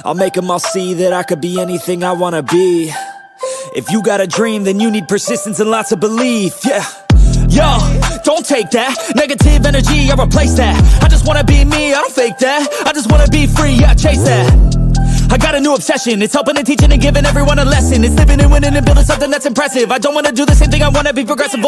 I'll make them all see that I could be anything I wanna be. If you got a dream, then you need persistence and lots of belief, yeah. Yo, don't take that negative energy, I replace that. I just wanna be me, I don't fake that. I just wanna be free, yeah, chase that. I got a new obsession, it's helping and teaching and giving everyone a lesson. It's living and winning and building something that's impressive. I don't wanna do the same thing, I wanna be progressive,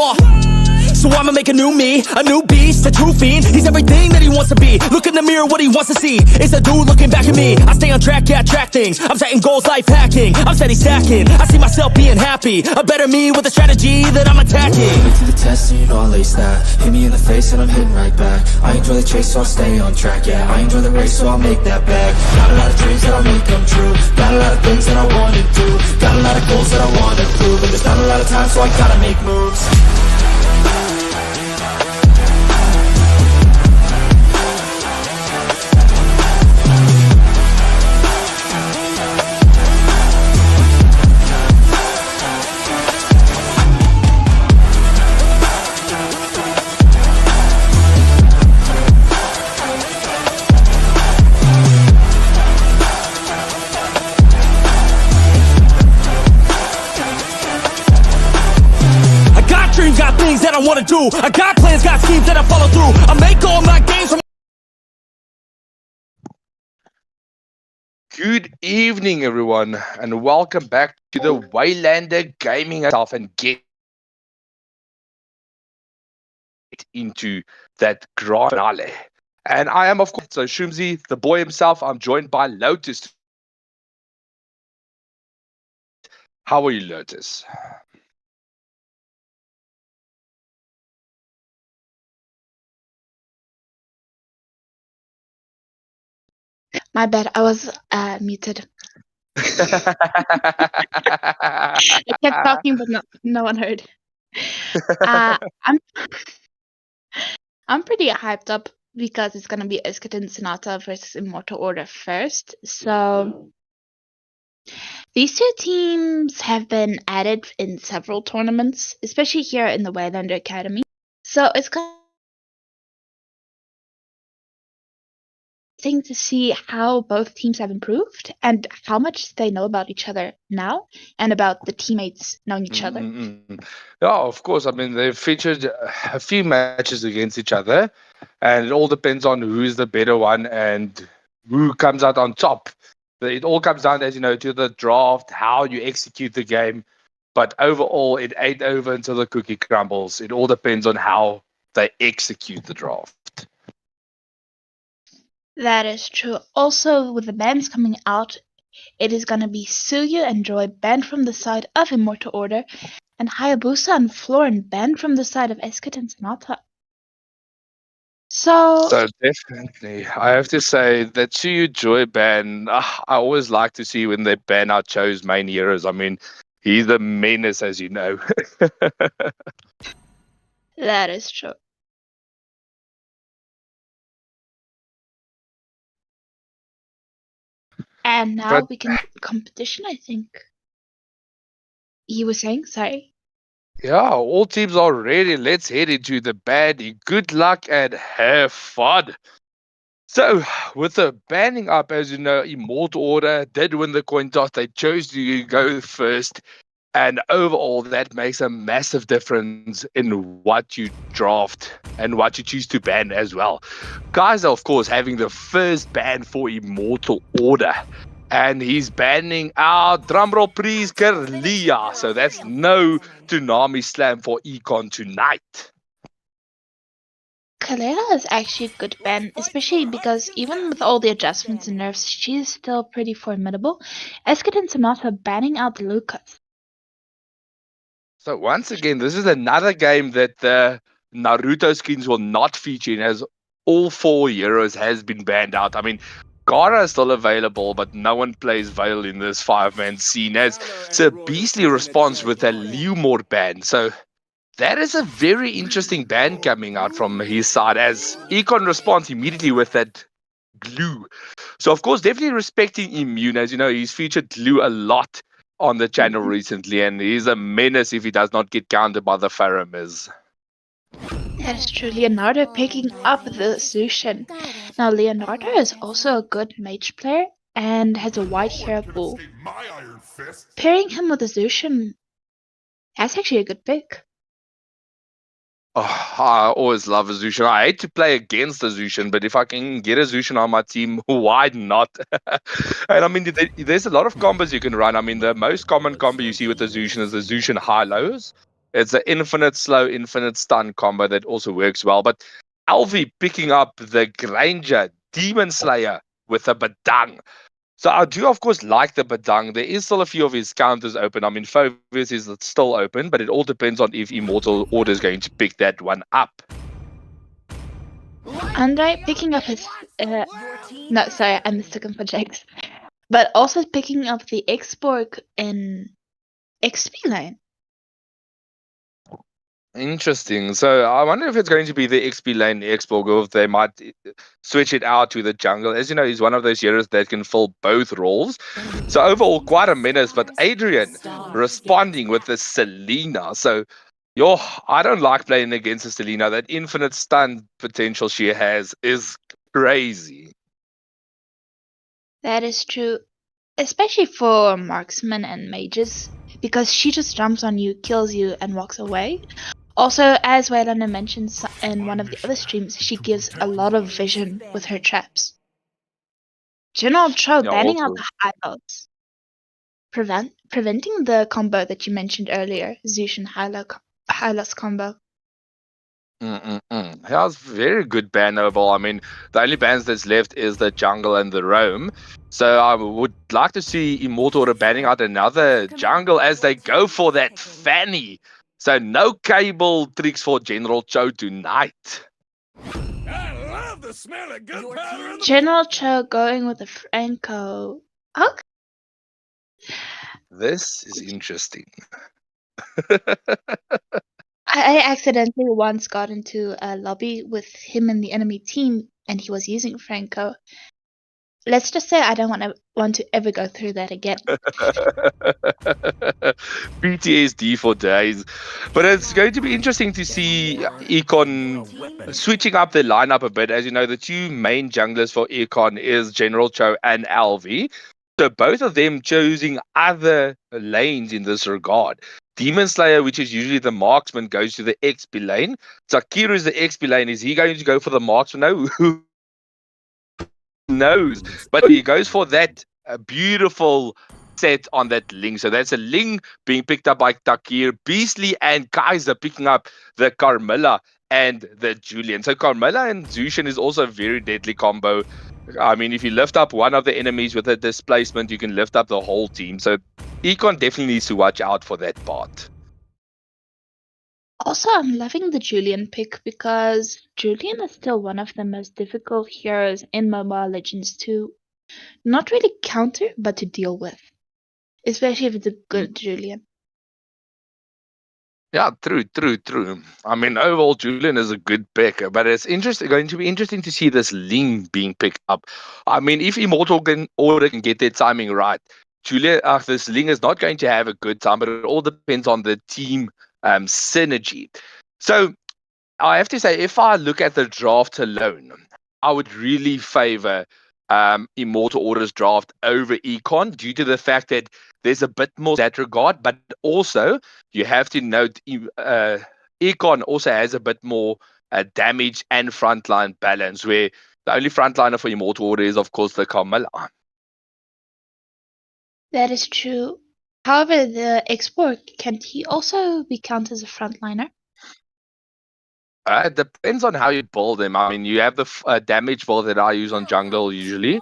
so I'ma make a new me, a new beast, a true fiend. He's everything that he wants to be. Look in the mirror, what he wants to see. It's a dude looking back at me. I stay on track, yeah, track things. I'm setting goals, life hacking. I'm steady stacking. I see myself being happy. A better me with a strategy that I'm attacking. Wait to the test and you know I'll ace that. Hit me in the face and I'm hitting right back. I enjoy the chase so I'll stay on track, yeah. I enjoy the race so I'll make that bag. Got a lot of dreams that I'll make come true. Got a lot of things that I wanna do. Got a lot of goals that I wanna prove. And there's not a lot of time so I gotta make moves. Got things that I wanna do. I got plans, got schemes that I follow through. I make all my games from. Good evening, everyone, and welcome back to the Waylander Gaming itself and get into that grand finale. And I am, of course, so Shumzi, the boy himself. I'm joined by Lotus. How are you, Lotus? My bad, I was muted. I kept talking, but no one heard. I'm pretty hyped up because it's gonna be Eschaton Sonata versus Immortal Order first. So these two teams have been added in several tournaments, especially here in the Waylander Academy. So it's gonna to see how both teams have improved and how much they know about each other now and about the teammates knowing each other. Yeah, of course. I mean, they've featured a few matches against each other, and it all depends on who's the better one and who comes out on top. It all comes down, as you know, to the draft, how you execute the game. But overall, it ain't over until the cookie crumbles. It all depends on how they execute the draft. That is true. Also, with the bans coming out, it is going to be Suyu and Joy banned from the side of Immortal Order, and Hayabusa and Florin banned from the side of Eschaton Sonata. So Definitely, I have to say that Suyu Joy ban, I always like to see when they ban out Cho's main heroes. I mean, he's a menace, as you know. that is true. And now we can competition, I think. You were saying? Sorry. Yeah, all teams are ready. Let's head into the baddie. Good luck and have fun. So, with the banning up, as you know, Immortal Order did win the coin toss. They chose to go first. And overall, that makes a massive difference in what you draft and what you choose to ban as well. Guys are, of course, having the first ban for Immortal Order. And he's banning our drumroll please, Kerlia. So that's no Tsunami Slam for Econ tonight. Kalera is actually a good ban, especially because even with all the adjustments and nerfs, she is still pretty formidable. Eschaton Sonata banning out Lucas. So once again, this is another game that the Naruto skins will not feature in, as all 4 heroes has been banned out. I mean, Gaara is still available, but no one plays Veil in this 5-man scene, as it's a beastly response with a Leomord ban. So that is a very interesting ban coming out from his side, as Econ responds immediately with that glue. So of course, definitely respecting Immune. As you know, he's featured glue a lot on the channel recently, and he's a menace if he does not get countered by the Faramis. That is true. Leonardo picking up the Zushin. Now, Leonardo is also a good mage player, and has a wide hair pool. Pairing him with a Zushin, that's actually a good pick. Oh, I always love a Zushin. I hate to play against a Zushin, but if I can get a Zushin on my team, why not? And I mean, there's a lot of combos you can run. I mean, the most common combo you see with the Zushin is the Zushin high-lows. It's an infinite slow, infinite stun combo that also works well. But Alvi picking up the Granger Demon Slayer with a Badang. So I do, of course, like the Badang. There is still a few of his counters open. I mean, Phoebus is still open, but it all depends on if Immortal Order is going to pick that one up. Andre picking up his. No, sorry, I mistook him for Jax. But also picking up the X-Borg in XP lane. Interesting. So I wonder if it's going to be the XP lane Xborg or if they might switch it out to the jungle. As you know, he's one of those heroes that can fill both roles. So overall, quite a menace. But Adrian responding with the Selena. So I don't like playing against the Selena. That infinite stun potential she has is crazy. That is true, especially for marksmen and mages, because she just jumps on you, kills you, and walks away. Also, as Waylander mentioned in one of the other streams, she gives a lot of vision with her traps. General Cho Yeah, banning out also. the highlights, preventing the combo that you mentioned earlier, Zushin highlights combo. Yeah, it's very good ban overall. I mean, the only bans that's left is the jungle and the roam. So I would like to see Immortal Order banning out another jungle as they go for that Fanny. So no cable tricks for General Cho tonight. General Cho going with a Franco. Okay. This is interesting. I accidentally once got into a lobby with him and the enemy team, and he was using Franco. Let's just say I don't want to ever go through that again. PTSD for days. But it's going to be interesting to see Econ switching up the lineup a bit. As you know, the two main junglers for Econ is General Cho and Alvi. So both of them choosing other lanes in this regard. Demon Slayer, which is usually the marksman, goes to the XP lane. Sakira is the XP lane. Is he going to go for the marksman? No, who knows? But he goes for that beautiful set on that Ling. So that's a Ling being picked up by Takir, Beastly, and Kaiser picking up the Carmilla and the Julian. So Carmilla and Zushin is also a very deadly combo. I mean, if you lift up one of the enemies with a displacement, you can lift up the whole team. So Econ definitely needs to watch out for that part. Also, I'm loving the Julian pick because Julian is still one of the most difficult heroes in Mobile Legends to not really counter, but to deal with. Especially if it's a good Julian. Yeah, true. I mean, overall, Julian is a good pick, but it's going to be interesting to see this Ling being picked up. I mean, if Immortal Order can get their timing right, this Ling is not going to have a good time, but it all depends on the team synergy. So I have to say, if I look at the draft alone, I would really favor Immortal Order's draft over Econ due to the fact that there's a bit more in that regard, but also you have to note Econ also has a bit more damage and frontline balance, where the only frontliner for Immortal Order is, of course, the Carmilla. That is true. However, the export, can he also be counted as a frontliner? It depends on how you build them. I mean, you have the damage build that I use on jungle usually.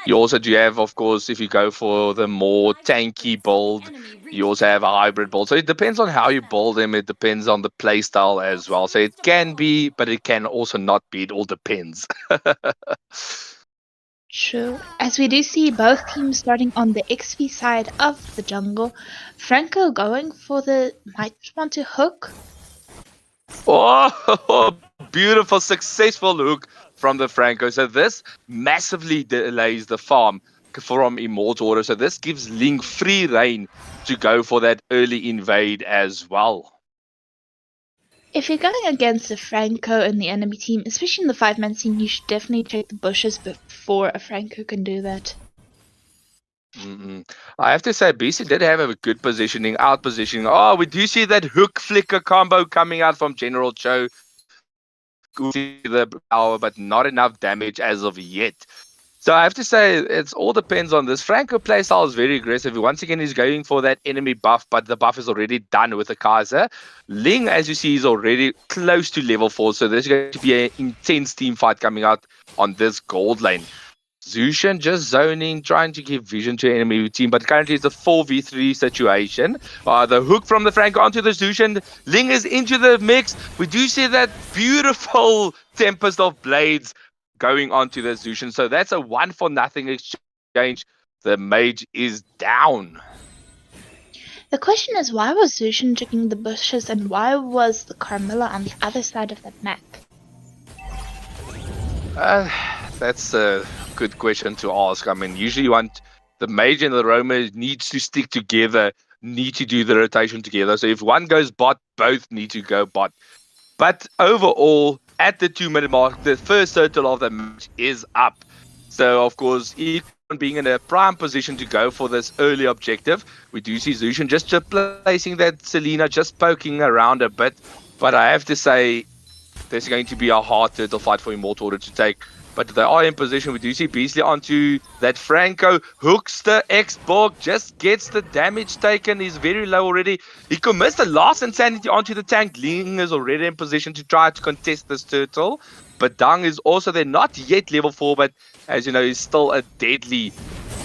You also do have, of course, if you go for the more tanky build, you also have a hybrid build. So it depends on how you build them. It depends on the playstyle as well. So it can be, but it can also not be. It all depends. True. As we do see both teams starting on the XP side of the jungle, Franco going for might want to hook. Oh, beautiful, successful hook from the Franco. So this massively delays the farm from Immortal Order. So this gives Ling free reign to go for that early invade as well. If you're going against a Franco in the enemy team, especially in the 5-man scene, you should definitely check the bushes before a Franco can do that. I have to say, BC did have a good positioning, out positioning. Oh, we do see that hook flicker combo coming out from General Cho. See the power, but not enough damage as of yet. So I have to say, it all depends on this. Franco playstyle is very aggressive. Once again, he's going for that enemy buff, but the buff is already done with the Kaiser. Ling, as you see, is already close to level 4, so there's going to be an intense team fight coming out on this gold lane. Zushan just zoning, trying to give vision to enemy team, but currently it's a 4v3 situation. The hook from the Franco onto the Zushan. Ling is into the mix. We do see that beautiful Tempest of Blades going onto the Zushan. So that's a 1-for-nothing exchange. The mage is down. The question is, why was Zushin checking the bushes and why was the Carmilla on the other side of the map? That's a good question to ask. I mean, usually you want the mage and the roamer needs to stick together, need to do the rotation together. So if one goes bot, both need to go bot. But overall, at the 2-minute mark, the first total of the match is up. So, of course, Econ being in a prime position to go for this early objective. We do see Zushan just placing that Selena, just poking around a bit. But I have to say, there's going to be a hard turtle fight for Immortal Order to take. But they are in position. We do see Beasley onto that Franco. Hooks the X-Borg. Just gets the damage taken. He's very low already. He commits the last Insanity onto the tank. Ling is already in position to try to contest this turtle. But Dang is also there. Not yet level 4, but as you know, he's still a deadly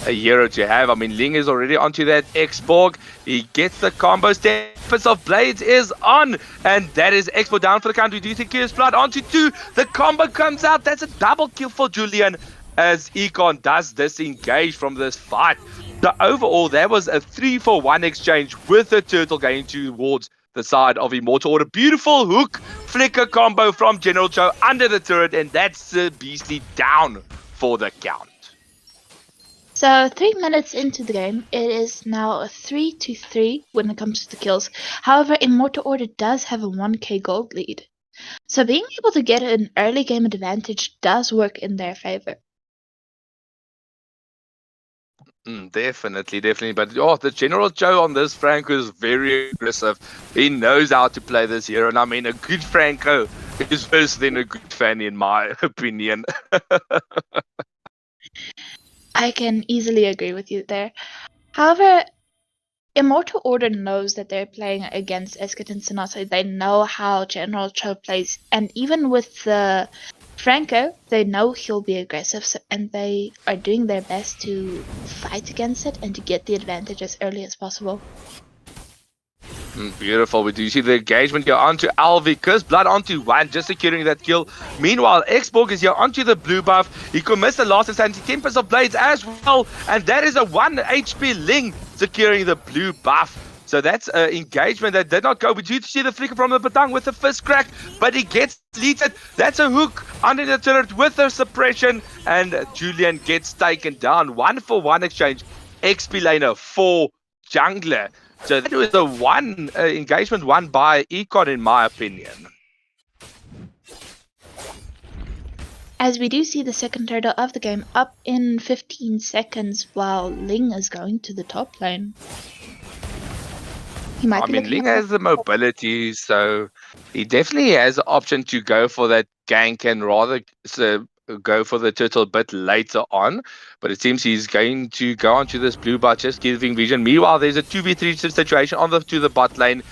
hero to have. I mean, Ling is already onto that X-Borg. He gets the combo. Tempest of Blades is on. And that is X-Borg down for the count. We do think Curious Blood onto 2. The combo comes out. That's a double kill for Julian as Econ does disengage from this fight. So overall, that was a 3-for-1 exchange with the turtle going towards the side of Immortal Order. Beautiful hook flicker combo from General Cho under the turret. And that's Beastly down for the count. So 3 minutes into the game, it is now a 3-3 when it comes to the kills. However, Immortal Order does have a 1k gold lead. So being able to get an early game advantage does work in their favor. Definitely. But the General Joe on this Franco is very aggressive. He knows how to play this hero. And I mean, a good Franco is worse than a good Fanny, in my opinion. I can easily agree with you there. However, Immortal Order knows that they're playing against Esket Sonata. They know how General Cho plays. And even with the Franco, they know he'll be aggressive. And they are doing their best to fight against it and to get the advantage as early as possible. Beautiful. We do see the engagement here onto Alvi. Curse Blood onto 1, just securing that kill. Meanwhile, X-Borg is here onto the blue buff. He commits the last Insanity. Tempest of Blades as well. And that is a 1 HP Ling securing the blue buff. So that's an engagement that did not go. We do see the flicker from the Batang with the fist crack, but he gets deleted. That's a hook under the turret with the suppression. And Julian gets taken down. 1-for-1 exchange. XP laner for jungler. So that was the one engagement won by Econ, in my opinion. As we do see the second turtle of the game up in 15 seconds while Ling is going to the top lane. Ling has the mobility, so he definitely has the option to go for that gank and rather go for the turtle a bit later on. But it seems he's going to go onto this blue bot, just giving vision. Meanwhile, there's a 2v3 situation to the bot lane.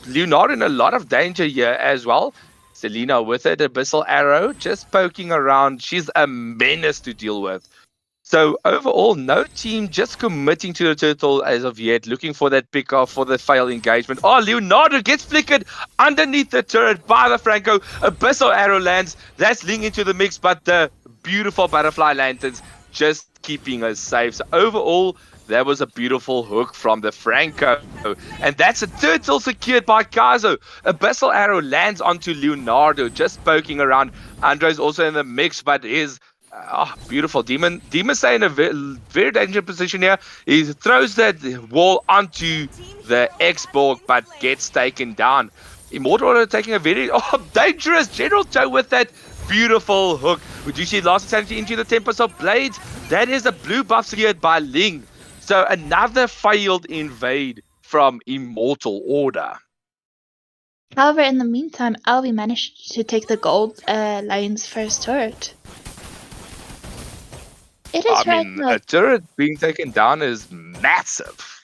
Leonardo in a lot of danger here as well. Selena with it, Abyssal Arrow, just poking around. She's a menace to deal with. So overall, no team just committing to the turtle as of yet, looking for that pick off for the failed engagement. Oh, Leonardo gets flickered underneath the turret by the Franco. Abyssal Arrow lands. That's Ling into the mix, but the beautiful butterfly lanterns just keeping us safe. So overall, that was a beautiful hook from the Franco. And that's a turtle secured by Kazo. Abyssal Arrow lands onto Leonardo, just poking around. Andre's also in the mix, but is beautiful. Demon Say in a very dangerous position here. He throws that wall onto the X-Borg, but gets taken down. Immortal Order taking a very dangerous General Joe with that beautiful hook. Would you see last insanity into the Tempest of Blades? That is a blue buff secured by Ling. So another failed invade from Immortal Order. However, in the meantime, Alvi managed to take the gold lane's first turret. It I is right mean, now. a turret being taken down is massive.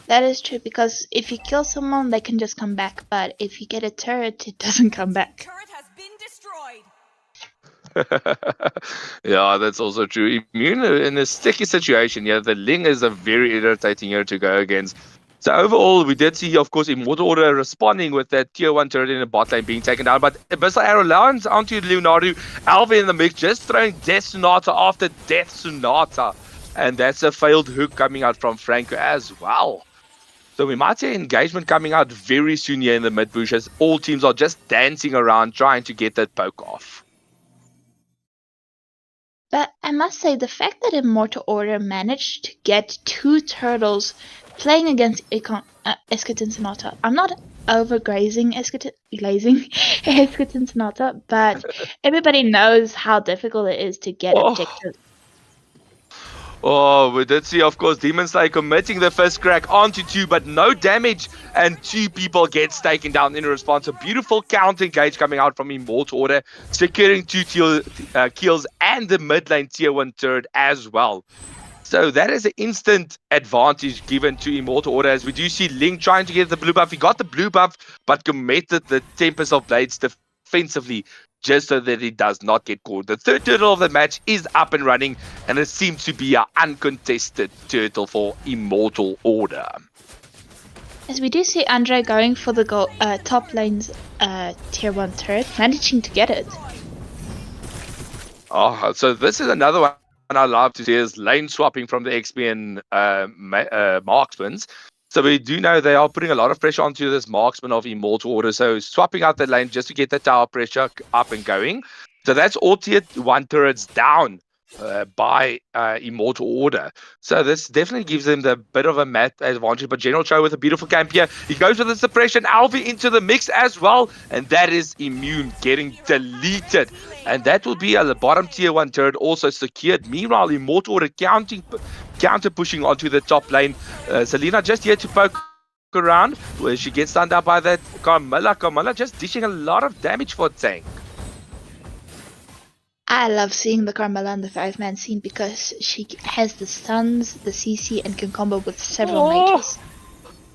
That is true because if you kill someone, they can just come back. But if you get a turret, it doesn't come back. Turret has been destroyed. Yeah, that's also true. Immune in a sticky situation. Yeah, the Ling is a very irritating hero to go against. So overall, we did see, of course, Immortal Order responding with that tier 1 turret in the bot lane being taken down. But Abyssal Arrow lands onto Leonardo. Alvin in the mix, just throwing Death Sonata after Death Sonata. And that's a failed hook coming out from Franco as well. So we might see engagement coming out very soon here in the mid bush as all teams are just dancing around trying to get that poke off. But I must say, the fact that Immortal Order managed to get 2 turtles playing against Eschaton Sonata. I'm not overgrazing Eschaton Sonata, but everybody knows how difficult it is to get Oh. objectives. Oh, we did see, of course, Demon Slayer committing the first crack onto 2, but no damage, and 2 people gets taken down in response. A beautiful counter engage coming out from Immortal Order, securing 2 kills and the mid lane tier 1 turret as well. So that is an instant advantage given to Immortal Order, as we do see Ling trying to get the blue buff. He got the blue buff, but committed the Tempest of Blades defensively, just so that he does not get caught. The third turtle of the match is up and running, and it seems to be an uncontested turtle for Immortal Order. As we do see Andre going for the top lane's tier 1 turret, managing to get it. Oh, so this is another one I love to see, is lane swapping from the XP and marksmans. So we do know they are putting a lot of pressure onto this marksman of Immortal Order. So swapping out the lane just to get the tower pressure up and going. So that's all tier 1 turrets down by Immortal Order. So this definitely gives them the bit of a map advantage. But General Cho with a beautiful camp here. He goes with the suppression. Alvi into the mix as well. And that is Immune getting deleted. And that will be a bottom tier 1 turret also secured. Meanwhile, Immortal Order counter pushing onto the top lane. Selena just here to poke around, where she gets stunned out by that Carmilla. Carmilla just dishing a lot of damage for tank. I love seeing the Carmella in the 5-man scene because she has the stuns, the CC, and can combo with several mages.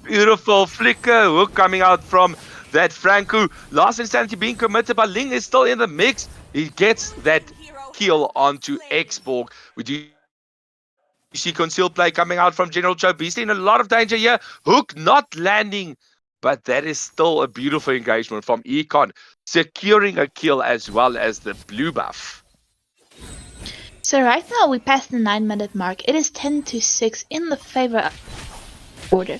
Beautiful flicker hook coming out from that Franco. Last Insanity being committed, but Ling is still in the mix. He gets that kill onto Xborg. We do see concealed play coming out from General Cho. He's in a lot of danger here. Hook not landing, but that is still a beautiful engagement from Econ, securing a kill as well as the blue buff. So right now we passed the 9-minute mark. It is 10-6 in the favor of Order,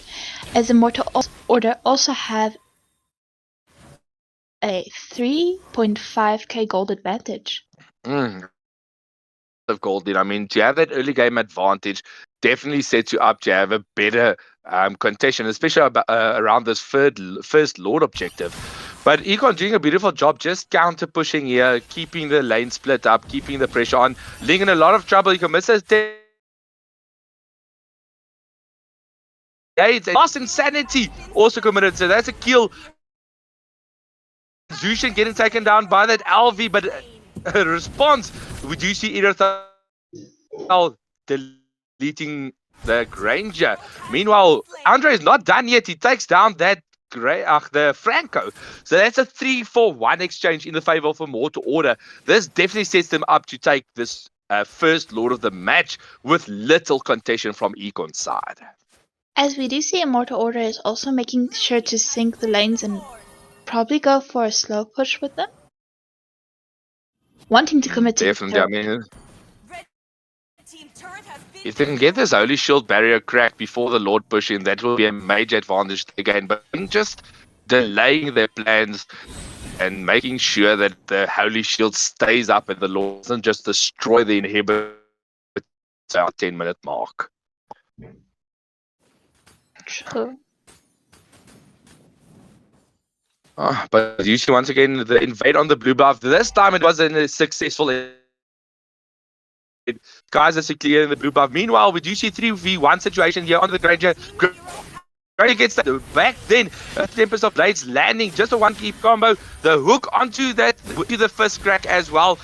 as Immortal Order also have a 3.5k gold advantage. Of gold, I mean, to have that early game advantage definitely sets you up to have a better contention, especially around this first Lord objective. But Econ doing a beautiful job just counter pushing here, keeping the lane split up, keeping the pressure on. Ling in a lot of trouble. He commits his Lost Insanity also committed, so that's a kill. Zushin getting taken down by that LV, but a response. We do see Irithal deleting the Granger. Meanwhile, Andre is not done yet. He takes down that the Franco. So that's a 3-4-1 exchange in the favor of Immortal Order. This definitely sets them up to take this first Lord of the match with little contention from Econ's side. As we do see, Immortal Order is also making sure to sync the lanes and probably go for a slow push with them. Wanting to commit to definitely, the I mean, if they can get this Holy Shield barrier cracked before the Lord push in, that will be a major advantage again. But just delaying their plans and making sure that the Holy Shield stays up and the Lord doesn't just destroy the inhibitor at our 10-minute mark. True. But you see once again the invade on the blue buff. This time it wasn't a successful Guys are clear in the blue buff. Meanwhile, we do see 3v1 situation here on the Granger. Granger gets back then. Tempest of Blades landing. Just a one keep combo. The hook onto that, to the first crack as well.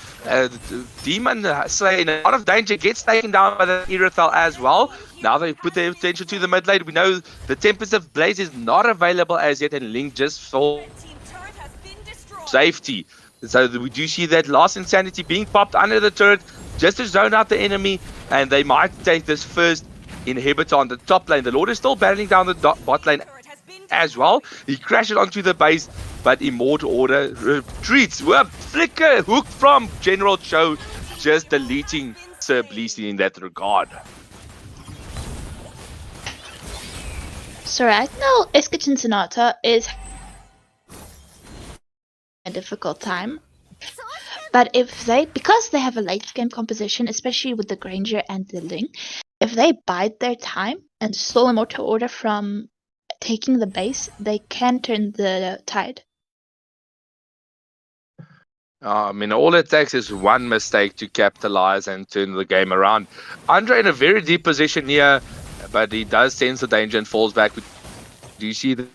Demon Slayer in a lot of danger. Gets taken down by the Irithel as well. Now they put their attention to the mid lane. We know the Tempest of Blades is not available as yet, and Link just for safety. So we do see that last insanity being popped under the turret just to zone out the enemy, and they might take this first inhibitor on the top lane. The Lord is still battling down the bot lane as well. He crashes onto the base, but Immortal Order retreats. Flicker hook from General Cho, just deleting Sir Bleasy in that regard. So right now, Escutcheon Sonata is a difficult time. But because they have a late game composition, especially with the Granger and the Ling, if they bide their time and stall Immortal Order from taking the base, they can turn the tide. I mean, all it takes is one mistake to capitalize and turn the game around. Andre in a very deep position here, but he does sense the danger and falls back. Do you see the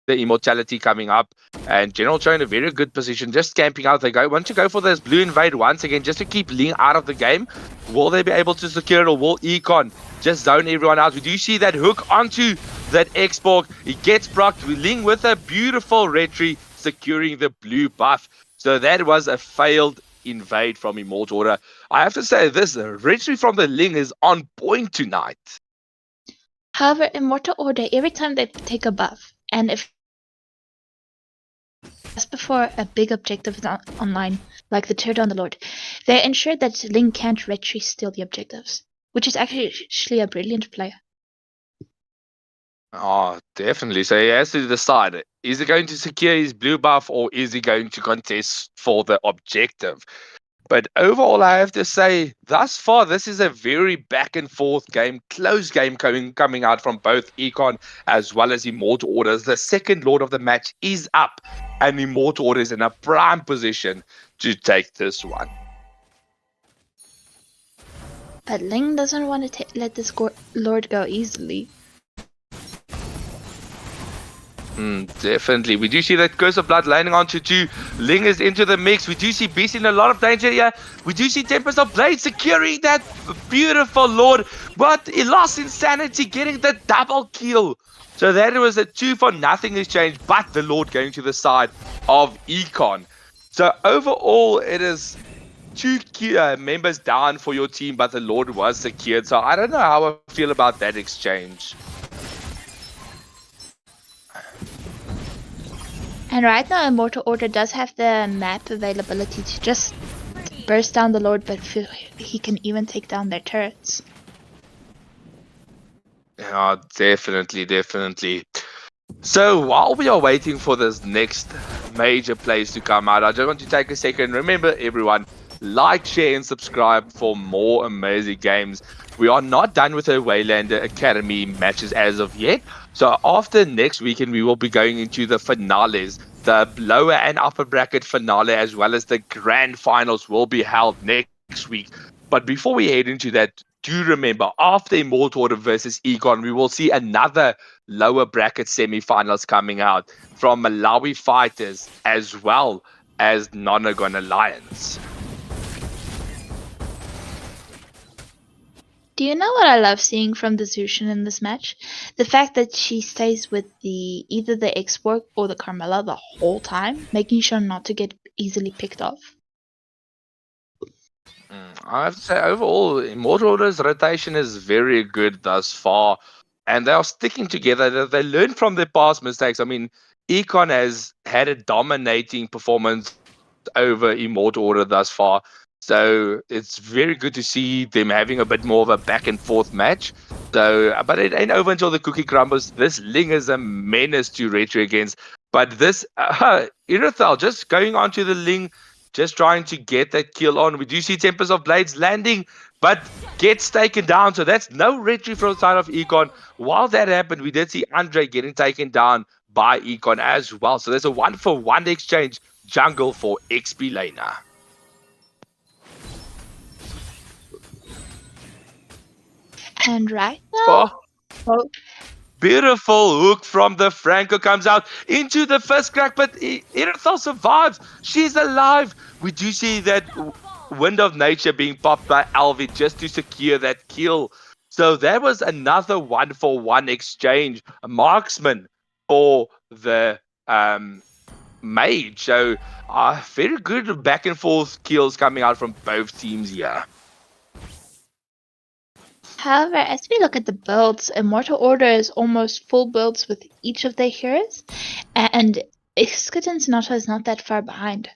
immortality coming up, and General Cho in a very good position, just camping out. They want to go for this blue invade once again, just to keep Ling out of the game. Will they be able to secure it, or will Econ just zone everyone out? We do see that hook onto that X-Borg. He gets procced. Ling with a beautiful retry, securing the blue buff. So that was a failed invade from Immortal Order. I have to say, this retry from the Ling is on point tonight. However, Immortal Order, every time they take a buff, and if just before a big objective is online, like the Turret on the Lord, they ensure that Ling can't retry steal the objectives, which is actually a brilliant play. Oh, definitely. So he has to decide, is he going to secure his blue buff, or is he going to contest for the objective? But overall, I have to say, thus far, this is a very back and forth game, close game coming out from both Econ as well as Immortal Orders. The second Lord of the match is up, and Immortal Order is in a prime position to take this one. But Ling doesn't want to let this Lord go easily. Definitely. We do see that Curse of Blood landing onto 2. Ling is into the mix. We do see Beast in a lot of danger here. We do see Tempest of Blade securing that beautiful Lord. But he lost Insanity, getting the double kill. So that was a 2-for-nothing exchange, but the Lord going to the side of Econ. So overall, it is 2 members down for your team, but the Lord was secured. So I don't know how I feel about that exchange. And right now, Immortal Order does have the map availability to just burst down the Lord, but he can even take down their turrets. Yeah, definitely. So while we are waiting for this next major plays to come out, I just want to take a second. Remember, everyone, like, share, and subscribe for more amazing games. We are not done with the Waylander Academy matches as of yet. So after next weekend, we will be going into the finales. The lower and upper bracket finale, as well as the grand finals, will be held next week. But before we head into that, do remember, after Immortal Order versus Econ, we will see another lower bracket semi-finals coming out from Malawi Fighters as well as Nonagon Alliance. Do you know what I love seeing from the Zushin in this match? The fact that she stays with either the X-Borg or the Carmella the whole time, making sure not to get easily picked off. I have to say, overall, Immortal Order's rotation is very good thus far, and they are sticking together. They learn from their past mistakes. I mean, Econ has had a dominating performance over Immortal Order thus far. So it's very good to see them having a bit more of a back and forth match. So, but it ain't over until the cookie crumbles. This Ling is a menace to retry against. But this Irithel just going on to the Ling, just trying to get that kill on. We do see Tempest of Blades landing, but gets taken down. So that's no retry from the side of Econ. While that happened, we did see Andre getting taken down by Econ as well. So there's a 1-for-1 exchange jungle for XP Laner. And right Oh, now, oh, beautiful hook from the Franco comes out into the first crack, but Irenthal survives. She's alive. We do see that Wind of Nature being popped by Alvi just to secure that kill. So that was another 1-for-1 exchange. A marksman for the mage. So very good back and forth kills coming out from both teams here. however, as we look at the builds, Immortal Order is almost full builds with each of their heroes, and Iskatan Sonata is not that far behind.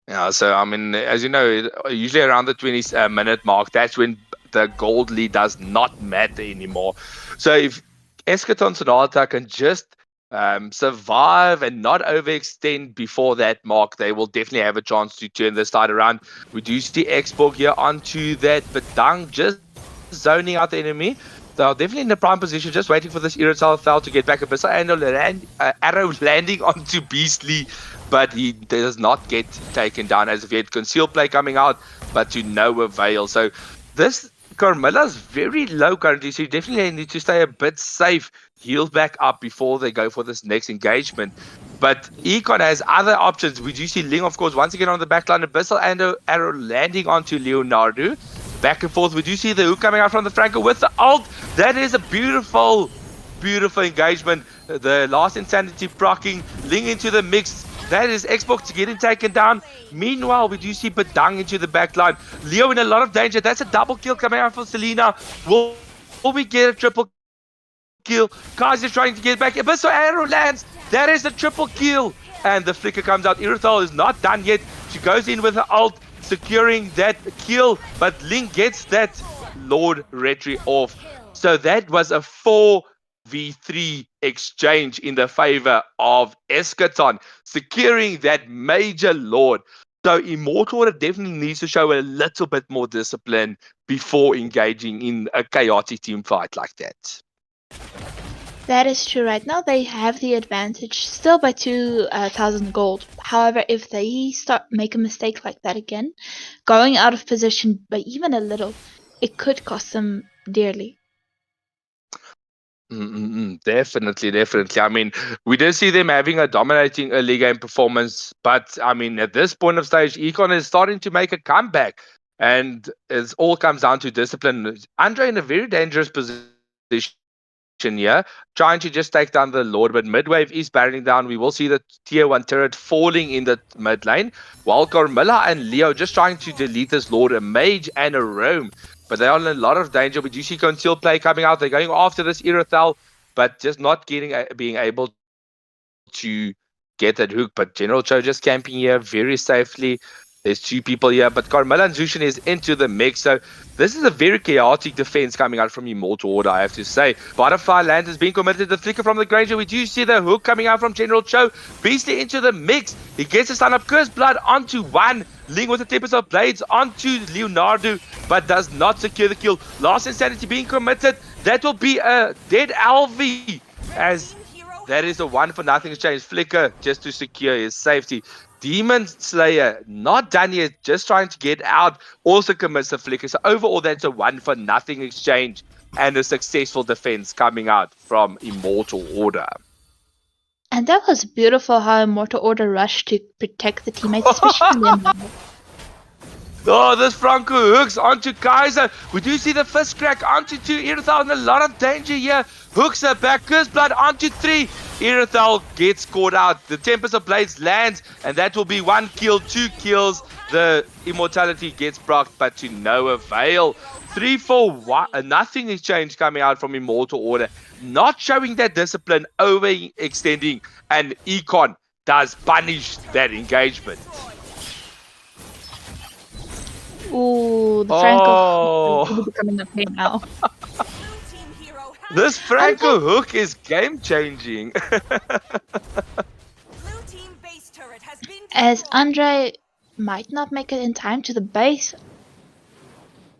Yeah, so I mean, as you know, usually around the 20-minute mark, that's when the gold lead does not matter anymore. So if Eschaton Sonata can just survive and not overextend before that mark, they will definitely have a chance to turn this side around. We do see Xborg here onto that, but Dang just zoning out the enemy. They're definitely in the prime position, just waiting for this Irrital to get back. Abyssal arrow landing onto Beastly, but he does not get taken down as of yet. Concealed play coming out, but to no avail. So this Carmilla's very low currently, so you definitely need to stay a bit safe, heal back up before they go for this next engagement. But Econ has other options. We do see Ling, of course, once again on the backline. Abyssal arrow landing onto Leonardo. Back and forth. We do see the hook coming out from the Franco with the ult. That is a beautiful, beautiful engagement. The last insanity proccing. Ling into the mix. That is Xbox getting taken down. Meanwhile, we do see Badang into the backline. Leo in a lot of danger. That's a double kill coming out from Selena. Will we get a triple kill? Kai's trying to get back. Abyssal arrow lands. That is a triple kill. And the flicker comes out. Irithal is not done yet. She goes in with her ult, securing that kill. But Link gets that Lord Retry off. So that was a 4v3 exchange in the favor of Eschaton, securing that major Lord. So Immortal definitely needs to show a little bit more discipline before engaging in a chaotic team fight like that. That is true. Right now, they have the advantage still by 2,000 gold. However, if they make a mistake like that again, going out of position by even a little, it could cost them dearly. Definitely. I mean, we did see them having a dominating early game performance, but I mean, at this point of stage, Econ is starting to make a comeback, and it all comes down to discipline. Andre in a very dangerous position here, trying to just take down the Lord, but midwave is barreling down. We will see the tier 1 turret falling in the mid lane, while Carmilla and Leo just trying to delete this Lord, a mage and a roam. But they are in a lot of danger. We do see concealed play coming out. They're going after this Irithal, but just not being able to get that hook. But General Cho just camping here very safely. There's 2 people here, but Carmilla and Zushin is into the mix. So this is a very chaotic defense coming out from Immortal Order, I have to say. Butterfly Land has been committed. The flicker from the Granger. We do see the hook coming out from General Cho. Beastly into the mix. He gets a stun up. Cursed Blood onto 1. Ling with the Tempest of Blades onto Leonardo, but does not secure the kill. Last Insanity being committed. That will be a dead Alvi, as that is a 1-for-0 exchange. Flicker just to secure his safety. Demon Slayer, not done yet, just trying to get out, also commits the flicker. So overall, that's a 1-for-0 exchange and a successful defense coming out from Immortal Order. And that was beautiful how Immortal Order rushed to protect the teammates, especially Leonardo. Oh, this Franco hooks onto Kaiser. We do see the first crack onto 2. Irithal in a lot of danger here. Hooks her back. Cursed Blood onto 3. Irithal gets caught out. The Tempest of Blades lands, and that will be 1 kill, 2 kills. The Immortality gets procced, but to no avail. 3-for-1 exchange coming out from Immortal Order. Not showing that discipline, overextending, and Econ does punish that engagement. Ooh, the Franco is becoming a pain now. This Franco hook is game changing. As Andre might not make it in time to the base.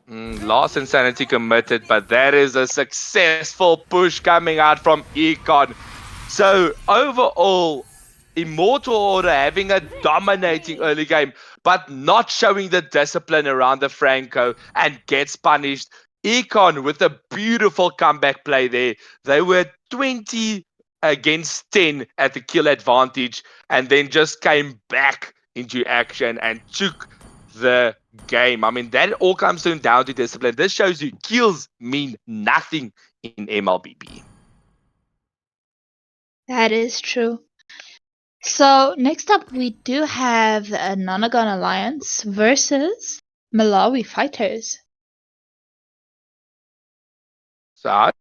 Last Insanity committed, but that is a successful push coming out from Econ. So overall, Immortal Order having a dominating early game, but not showing the discipline around the Franco, and gets punished. Econ with a beautiful comeback play there. They were 20 against 10 at the kill advantage and then just came back into action and took the game. I mean, that all comes down to discipline. This shows you kills mean nothing in MLBB. That is true. So next up, we do have the Nonagon Alliance versus Malawi Fighters. So I'm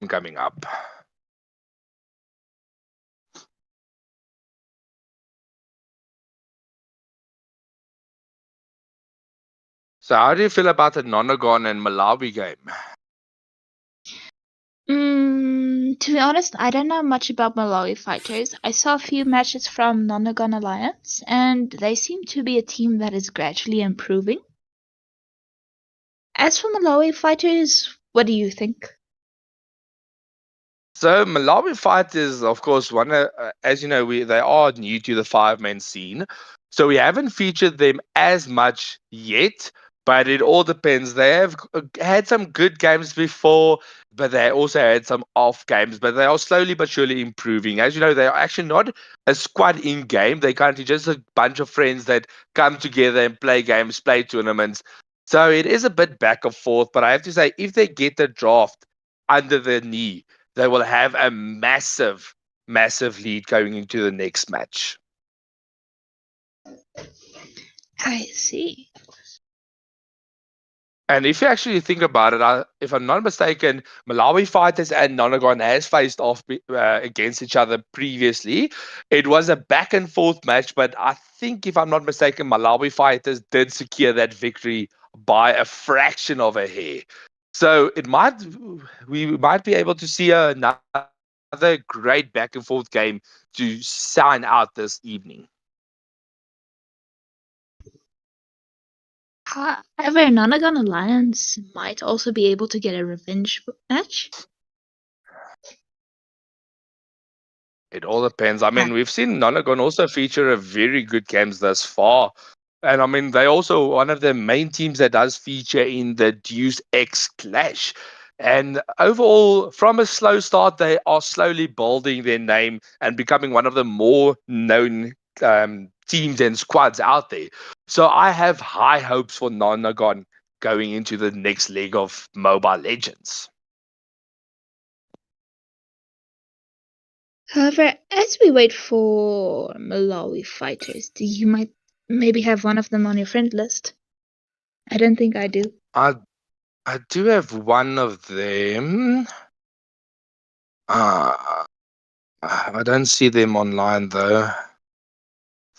coming up. So how do you feel about the Nonagon and Malawi game? To be honest, I don't know much about Malawi Fighters. I saw a few matches from Nonagon Alliance, and they seem to be a team that is gradually improving. As for Malawi Fighters, what do you think? So Malawi Fighters, of course, as you know, they are new to the 5-man scene, so we haven't featured them as much yet. But it all depends. They have had some good games before, but they also had some off games. But they are slowly but surely improving. As you know, they are actually not a squad in game. They're currently just a bunch of friends that come together and play games, play tournaments. So it is a bit back and forth. But I have to say, if they get the draft under their knee, they will have a massive, massive lead going into the next match. I see. And if you actually think about it, if I'm not mistaken, Malawi Fighters and Nonagon has faced off against each other previously. It was a back and forth match, but I think, if I'm not mistaken, Malawi Fighters did secure that victory by a fraction of a hair. So we might be able to see another great back and forth game to sign out this evening. However, Nonagon Alliance might also be able to get a revenge match. It all depends. I mean, we've seen Nonagon also feature a very good games thus far. And I mean, they also one of the main teams that does feature in the Deus Ex Clash. And overall, from a slow start, they are slowly building their name and becoming one of the more known teams and squads out there. So I have high hopes for Nonagon going into the next leg of Mobile Legends. However, as we wait for Malawi Fighters, do you might maybe have one of them on your friend list? I don't think I do. I do have one of them. I don't see them online though.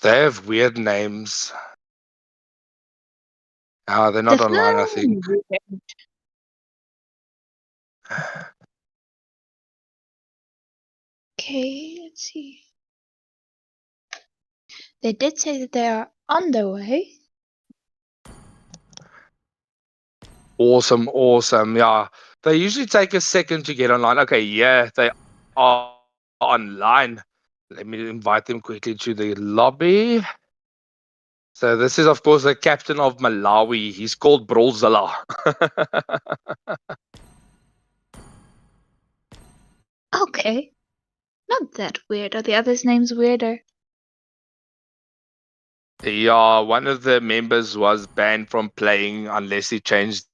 They have weird names. They're not online, I think. Okay, let's see. They did say that they are on their way. Awesome. Yeah. They usually take a second to get online. Okay, yeah, they are online. Let me invite them quickly to the lobby. So this is, of course, the captain of Malawi. He's called Brolzilla. Okay. Not that weird. Are the others' names weirder? Yeah, one of the members was banned from playing unless he changed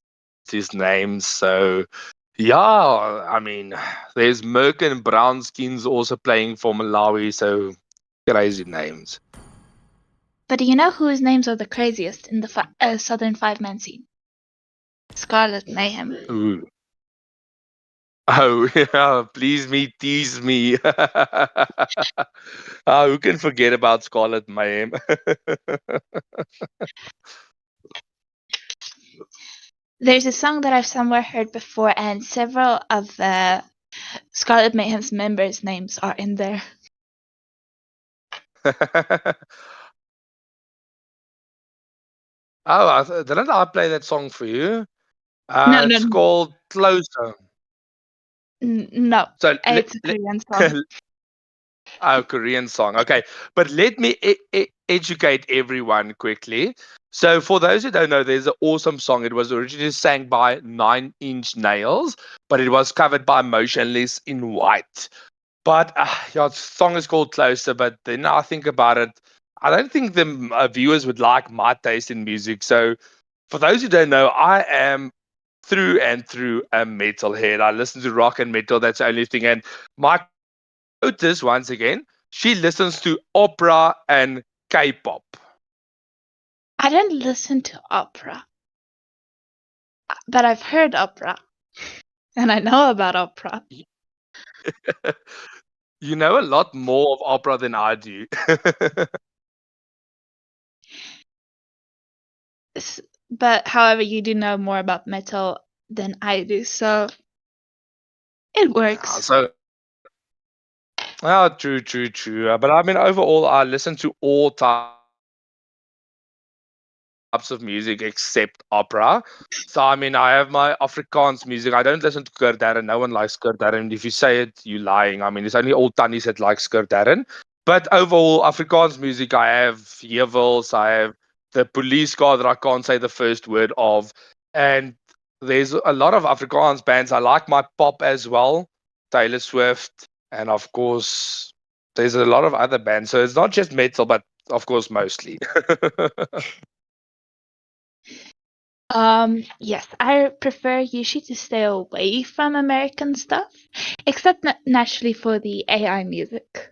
his name. So, yeah, I mean, there's Merc and Brown Skins also playing for Malawi. So, crazy names. But do you know whose names are the craziest in the Southern 5-man scene? Scarlet Mayhem. Ooh. Oh, yeah, please me, tease me. Who can forget about Scarlet Mayhem? There's a song that I've somewhere heard before, and several of Scarlet Mayhem's members' names are in there. Didn't I play that song for you? No, It's called Closer. no. So It's a Korean song. Korean song. Okay, but let me educate everyone quickly. So, for those who don't know, there's an awesome song. It was originally sang by 9 Inch Nails, but it was covered by Motionless in White. But yeah, the song is called Closer. But then I think about it, I don't think the viewers would like my taste in music. So, for those who don't know, I am through and through a metalhead. I listen to rock and metal. That's the only thing. And my Otis, once again, she listens to opera and K-pop. I don't listen to opera, but I've heard opera, and I know about opera. You know a lot more of opera than I do. But however, you do know more about metal than I do, so it works. So, true. But I mean, overall, I listen to all types of music except opera. So, I mean, I have my Afrikaans music. I don't listen to Kurt Darren. No one likes Kurt Darren. If you say it, you're lying. I mean, it's only old Tannies that likes Kurt Darren. But overall, Afrikaans music, I have Jewels, I have the police car that I can't say the first word of. And there's a lot of Afrikaans bands. I like my pop as well, Taylor Swift. And of course, there's a lot of other bands. So it's not just metal, but of course, mostly. Yes, I prefer usually to stay away from American stuff, except naturally for the AI music.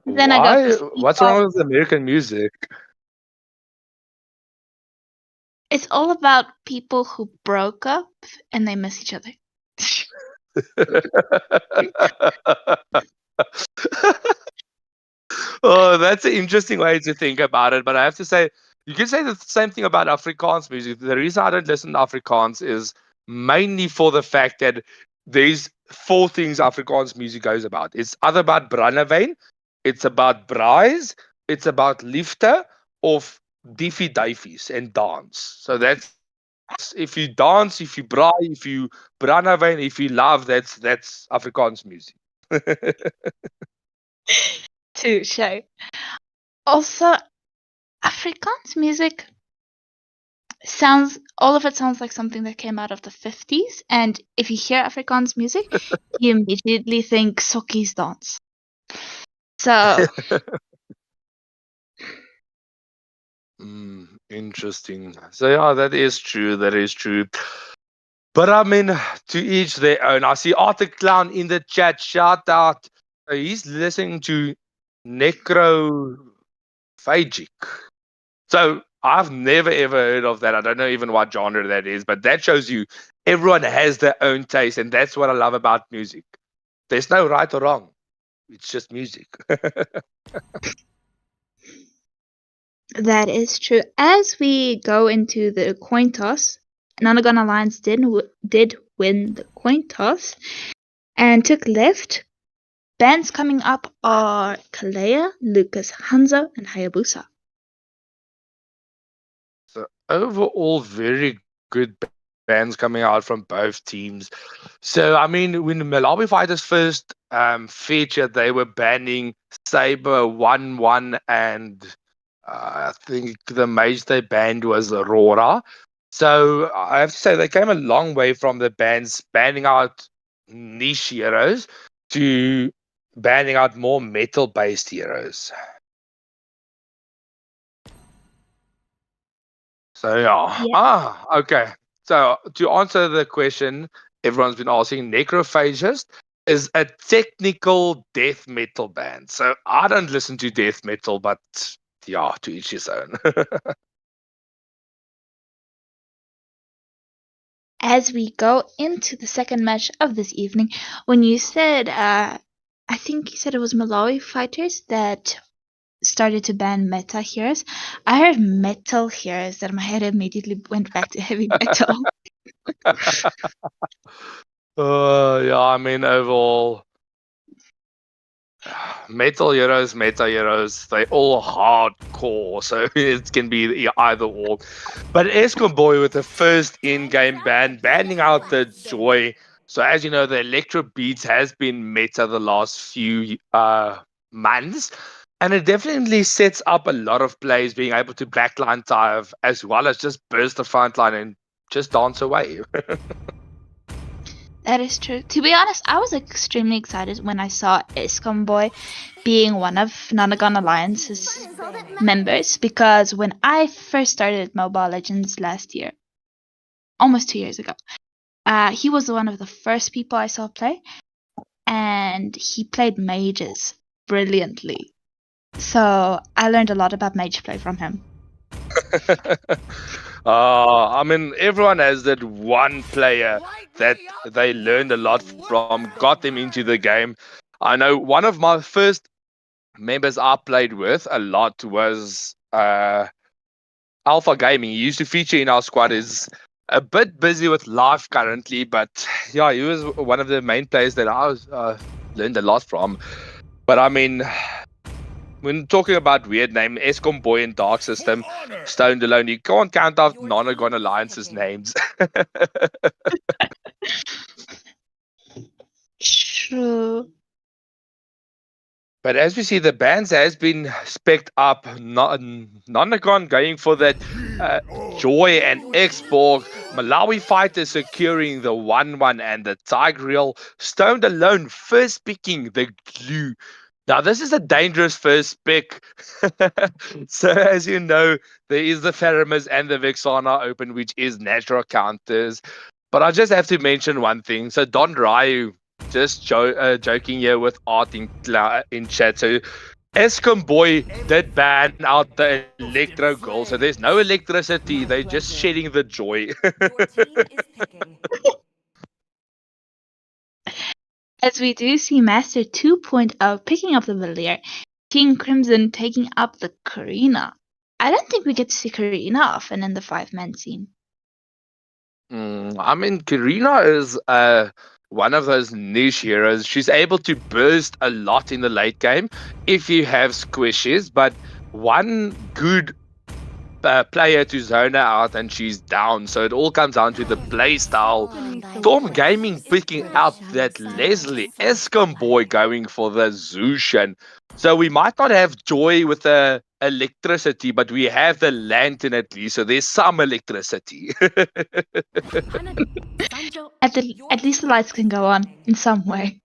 Then I go Why? for What's C-pop. wrong with American music? It's all about people who broke up and they miss each other. Oh, that's an interesting way to think about it. But I have to say, you can say the same thing about Afrikaans music. The reason I don't listen to Afrikaans is mainly for the fact that there's four things Afrikaans music goes about. It's either about brandewyn, it's about braais, it's about liefde, of diffie duifies and dance. So that's if you dance, if you braai, if you brandewyn, if you love, that's Afrikaans music. Touche. Also, Afrikaans music all of it sounds like something that came out of the 50s, and if you hear Afrikaans music, you immediately think sokkies dance. So, Interesting. So yeah, that is true. That is true. But I mean, to each their own. I see Arthur Clown in the chat. Shout out. He's listening to Necrophagic. So I've never ever heard of that. I don't know even what genre that is, but that shows you everyone has their own taste, and that's what I love about music. There's no right or wrong. It's just music. that is true. As we go into the coin toss, Nonagon Alliance did win the coin toss and took left. Bands coming up are Kalea, Lucas Hanzo, and Hayabusa. So overall, very good bands coming out from both teams. So I mean, when the Malawi Fighters first featured, they were banning Saber 1-1, and I think the mage they banned was Aurora. So I have to say they came a long way from the bands banning out niche heroes to banning out more metal-based heroes. So yeah. Okay. So to answer the question everyone's been asking, Necrophagist is a technical death metal band. So I don't listen to death metal, but yeah, to each his own. As we go into the second match of this evening, when you said, I think you said it was Malawi Fighters that started to ban meta heroes. I heard metal heroes, that my head immediately went back to heavy metal. Yeah, I mean overall metal heroes, meta heroes, they all hardcore, so it can be either or. But Escom Boy with the first in-game ban, banning out the Joy. So as you know, the Electro Beats has been meta the last few months. And it definitely sets up a lot of plays being able to backline dive as well as just burst the front line and just dance away. That is true. To be honest, I was extremely excited when I saw Escom Boy being one of Nonagon Alliance's members because when I first started Mobile Legends last year, almost 2 years ago, he was one of the first people I saw play, and he played mages brilliantly. So I learned a lot about mage play from him. I mean, everyone has that one player that they learned a lot from, got them into the game. I know one of my first members I played with a lot was Alpha Gaming. He used to feature in our squad. Is a bit busy with life currently, but yeah, he was one of the main players that I was learned a lot from. But I mean, when talking about weird name, Escom Boy and Dark System, Stoned Alone, you can't count out Nonagon Alliance's names. True. But as we see, the bands has been specced up. Nonagon going for that Joy and Xborg. Malawi Fighters securing the 1-1 and the Tigreal. Stoned Alone first picking the Glue. Now, this is a dangerous first pick. So, as you know, there is the Faramis and the Vexana Open, which is natural counters. But I just have to mention one thing. So, Don Ryu, just joking here with Art in chat. So, Escom Boy did ban out the Electro Girl. So, there's no electricity. They're just shedding the joy. As we do see Master 2.0 picking up the Villiers, King Crimson taking up the Karina. I don't think we get to see Karina often in the 5-man scene. I mean, Karina is one of those niche heroes. She's able to burst a lot in the late game if you have squishes, but one good player to zone her out and she's down. So it all comes down to the play style. Storm Gaming picking up that Leslie Escom Boy going for the Zushan. So we might not have Joy with the electricity, but we have the lantern at least. So there's some electricity. At least the lights can go on in some way.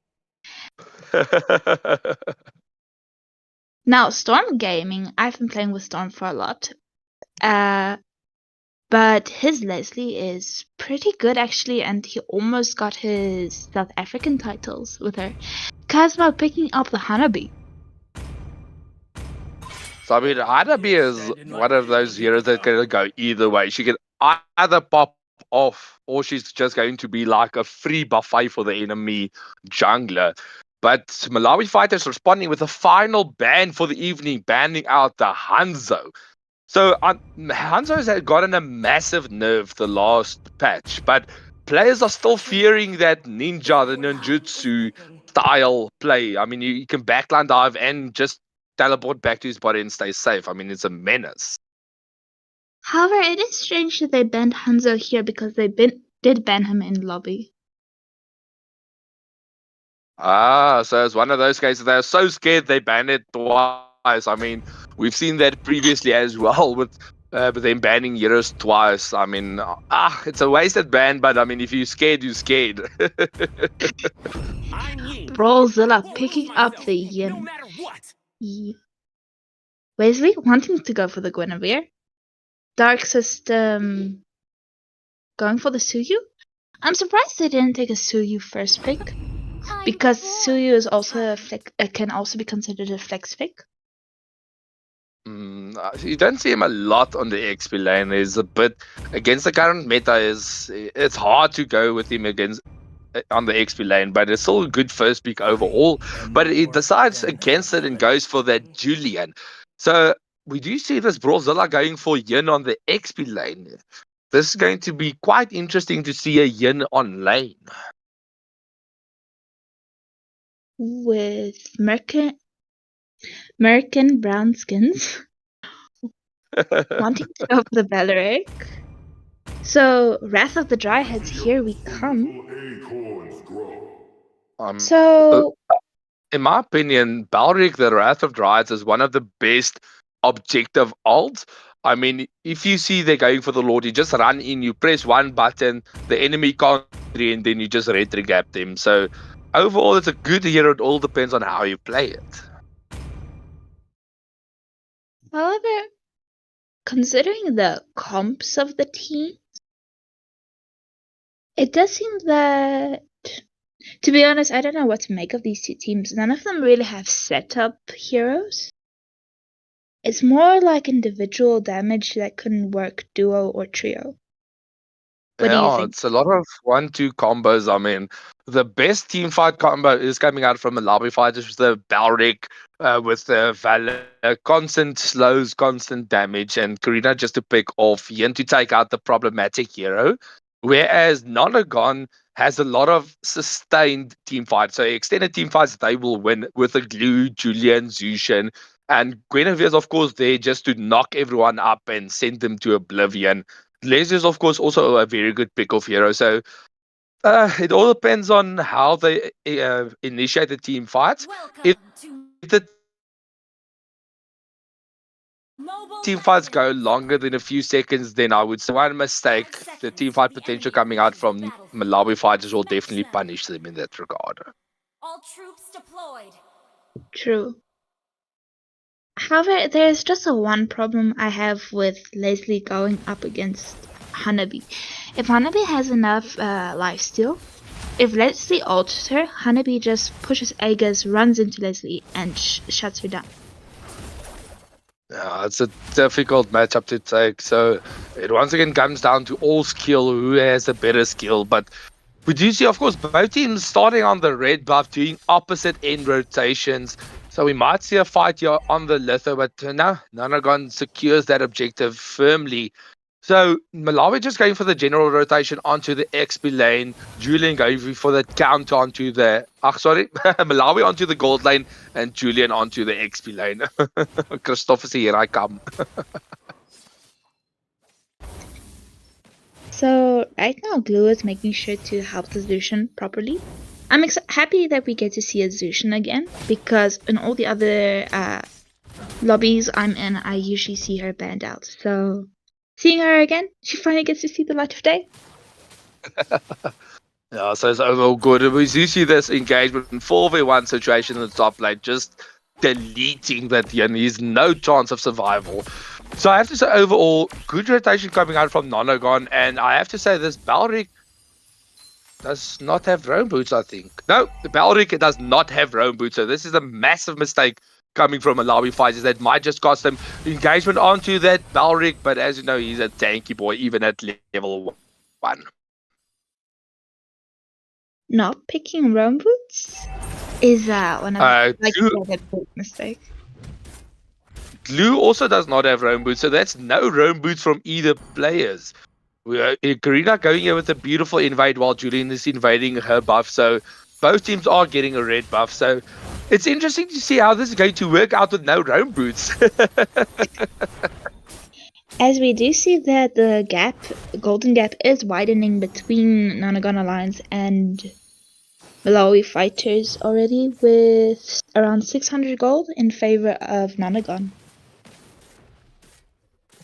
Now, Storm Gaming, I've been playing with Storm for a lot. But his Leslie is pretty good actually, and he almost got his South African titles with her. Kazma picking up the Hanabi. So I mean, Hanabi is one of those heroes that can go either way. She can either pop off, or she's just going to be like a free buffet for the enemy jungler. But Malawi Fighters responding with a final ban for the evening, banning out the Hanzo. So Hanzo's had gotten a massive nerf the last patch, but players are still fearing that ninja, the ninjutsu style play. I mean, you can backline dive and just teleport back to his body and stay safe. I mean, it's a menace. However, it is strange that they banned Hanzo here because they did ban him in lobby. So it's one of those cases. They're so scared they banned it twice. I mean, we've seen that previously as well with them banning heroes twice. I mean, it's a wasted ban, but I mean, if you're scared, you're scared. Brawlzilla picking up the Yin. Wesley wanting to go for the Guinevere. Dark System going for the Suyu. I'm surprised they didn't take a Suyu first pick, because Suyu is also can also be considered a flex pick. You don't see him a lot on the XP lane. Is a bit against the current meta. It's hard to go with him against on the XP lane, but it's still a good first pick overall. But he decides against it and goes for that Julian. So we do see this Brawlzilla going for Yin on the XP lane. This is going to be quite interesting to see a Yin on lane. With American brown skins wanting to go for the Valeric. So, Wrath of the Dryheads, here we come. So, in my opinion, Balric, the Wrath of Dryads, is one of the best objective ults. I mean, if you see they're going for the Lord, you just run in, you press one button, the enemy can't get in, and then you just retro-gap them. So overall, it's a good hero. It all depends on how you play it. However, considering the comps of the team, it does seem that, to be honest, I don't know what to make of these two teams. None of them really have setup heroes. It's more like individual damage that couldn't work duo or trio. What do you Yeah, think? it's a lot of 1-2 combos. I mean, the best team fight combo is coming out from the lobby fighters with the Balric, with the Valor, constant slows, constant damage, and Karina just to pick off Yin to take out the problematic hero. Whereas Nonagon has a lot of sustained team fights. So extended team fights, they will win with a Glue, Julian, Zushin. And Guinevere's, of course, there just to knock everyone up and send them to oblivion. Les is, of course, also a very good pick of hero. So it all depends on how they initiate the team fights. If the team fights go longer than a few seconds, then I would say one mistake, the team fight potential coming out from Malawi fighters will definitely punish them in that regard. All troops deployed. True. However, there's just a one problem I have with Leslie going up against Hanabi. If Hanabi has enough lifesteal, if Leslie ults her, Hanabi just pushes Aegis, runs into Leslie, and shuts her down. Yeah, it's a difficult matchup to take. So it once again comes down to all skill, who has a better skill. But we do see, of course, both teams starting on the red buff, doing opposite end rotations. So we might see a fight here on the litho, but no, Nonagon secures that objective firmly. So Malawi just going for the general rotation onto the XP lane. Julian going for the count onto the... Malawi onto the gold lane and Julian onto the XP lane. Christopher, here I come. So right now, Glue is making sure to help the Zushin properly. I'm happy that we get to see a Zushin again, because in all the other lobbies I'm in, I usually see her banned out. So seeing her again, she finally gets to see the light of day. Yeah, so it's overall good. We do see this engagement in 4v1 situation in the top lane, just deleting that Yin. He's no chance of survival. So I have to say, overall, good rotation coming out from Nonagon, and I have to say this Balric does not have roam boots, I think. No, Balric does not have roam boots, so this is a massive mistake coming from Malawi fighters that might just cost them engagement onto that Balric, but as you know, he's a tanky boy, even at level 1. Not picking roam boots is one of the big mistake. Glue also does not have roam boots, so that's no roam boots from either players. Karina going here with a beautiful invade while Julian is invading her buff, so both teams are getting a red buff. So it's interesting to see how this is going to work out with no roam boots. As we do see that the golden gap is widening between Nonagon Alliance and Malawi fighters already, with around 600 gold in favor of Nonagon.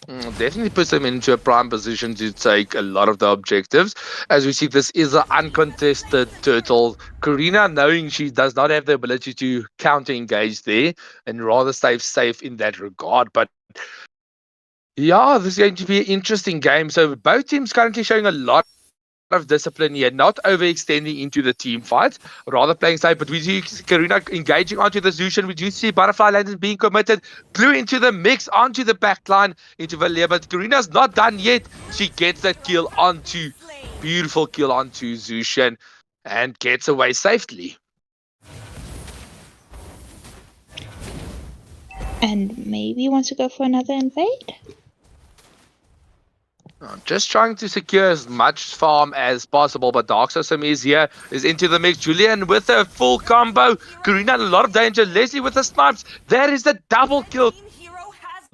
Definitely puts them into a prime position to take a lot of the objectives. As we see, this is an uncontested turtle. Karina, knowing she does not have the ability to counter-engage there, and rather stay safe in that regard. But yeah, this is going to be an interesting game. So both teams currently showing a lot of discipline here, not overextending into the team fight, rather playing safe. But we see Karina engaging onto the Zushin. We do see Butterfly Landon being committed, Glue into the mix, onto the back line, into Valia. But Karina's not done yet. She gets that kill onto, beautiful kill onto Zushin, and gets away safely. And maybe wants to go for another invade? Just trying to secure as much farm as possible, but Dark System is here, is into the mix. Julian with a full combo. Karina in a lot of danger. Leslie with the snipes. That is the double kill.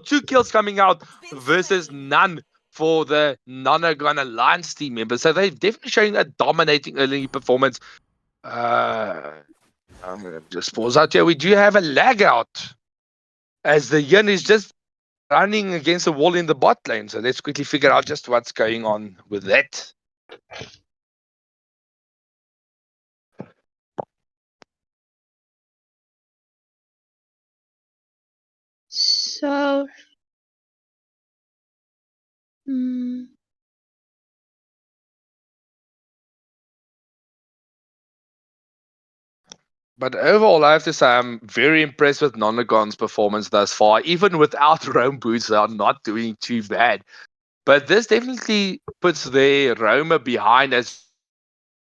2 kills coming out versus none for the Nonagon Alliance team members. So they're definitely showing a dominating early performance. I'm gonna just pause out here. We do have a lag out as the Yin is just running against the wall in the bot lane. So let's quickly figure out just what's going on with that. So, But overall, I have to say I'm very impressed with Nonagon's performance thus far. Even without Rome boots, they are not doing too bad. But this definitely puts their Roma behind as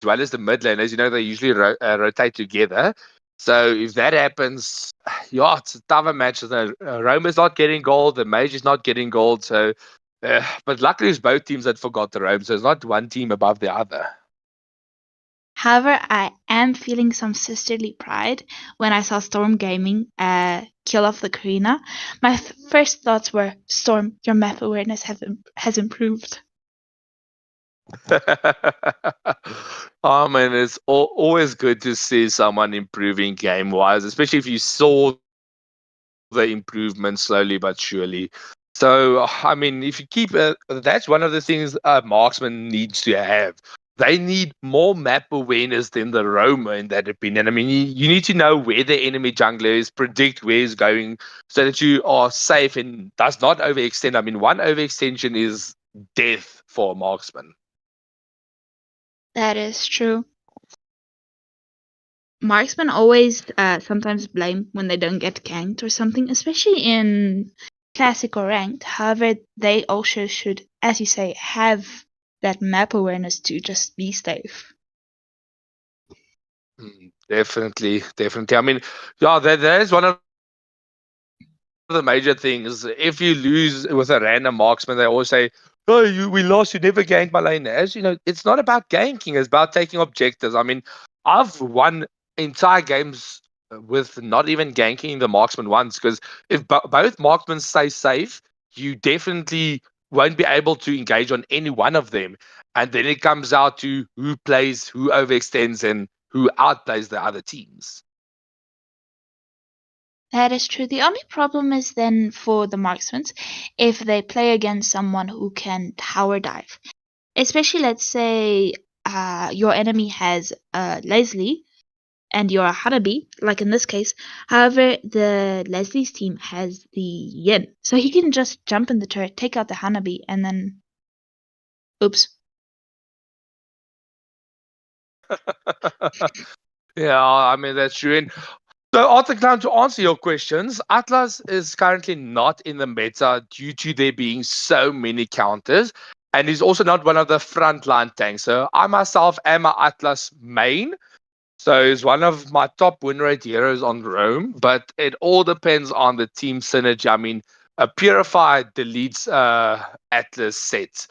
well as the mid lane. As you know, they usually rotate together. So if that happens, yeah, it's a tougher match. Roma's not getting gold, the Mage is not getting gold. So, but luckily, it's both teams that forgot the Rome. So it's not one team above the other. however, I am feeling some sisterly pride when I saw Storm Gaming kill off the Karina. My first thoughts were, Storm, your map awareness has improved. Oh man, it's always good to see someone improving game wise, especially if you saw the improvement slowly but surely. So, I mean, if you keep that's one of the things a marksman needs to have. They need more map awareness than the roamer, in that opinion. I mean, you need to know where the enemy jungler is, predict where he's going, so that you are safe and does not overextend. I mean, one overextension is death for a marksman. That is true. Marksmen always sometimes blame when they don't get ganked or something, especially in classic or ranked. However, they also should, as you say, have that map awareness to just be safe. Definitely, definitely. I mean, yeah, that is one of the major things. If you lose with a random marksman, they always say, "Oh, we lost. You never ganked my lane." As you know, it's not about ganking; it's about taking objectives. I mean, I've won entire games with not even ganking the marksman once, because if both marksmen stay safe, you definitely won't be able to engage on any one of them, and then it comes out to who plays, who overextends, and who outplays the other teams. That is true. The only problem is then for the marksmen if they play against someone who can tower dive. Especially, let's say your enemy has Leslie and you're a Hanabi, like in this case. However, the Leslie's team has the Yin, so he can just jump in the turret, take out the Hanabi, and then, oops. Yeah, I mean that's true. And so, Arctic, now to answer your questions, Atlas is currently not in the meta due to there being so many counters, and he's also not one of the frontline tanks. So, I myself am a Atlas main. So, he's one of my top win rate heroes on Rome, but it all depends on the team synergy. I mean, a Purified deletes Atlas sets.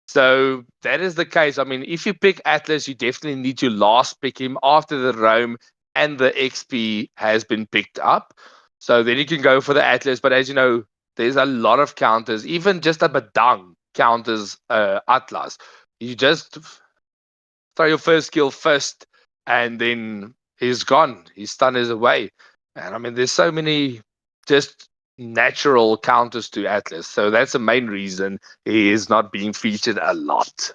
So that is the case. I mean, if you pick Atlas, you definitely need to last pick him after the Rome and the XP has been picked up. So then you can go for the Atlas. But as you know, there's a lot of counters. Even just a Badang counters Atlas. You just throw your first skill first, and then he's gone. His stun is away. And I mean, there's so many just natural counters to Atlas. So that's the main reason he is not being featured a lot.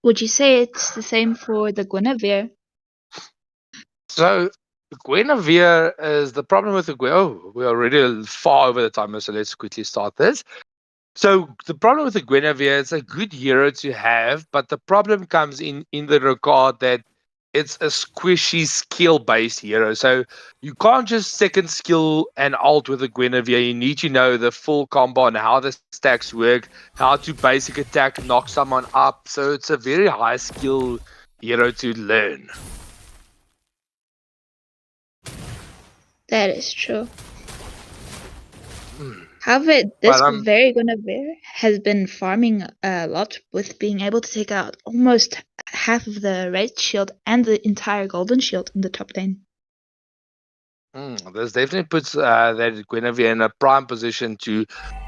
Would you say it's the same for the Guinevere? So Guinevere is the problem with the Oh, we're already far over the timer, so let's quickly start this. So the problem with the Guinevere, it's a good hero to have, but the problem comes in the regard that it's a squishy skill based hero. So you can't just second skill and ult with a Guinevere. You need to know the full combo and how the stacks work, how to basic attack, knock someone up. So it's a very high skill hero to learn. That is true. However, But this very Guinevere has been farming a lot with being able to take out almost half of the red shield and the entire golden shield in the top lane. This definitely puts that Guinevere in a prime position to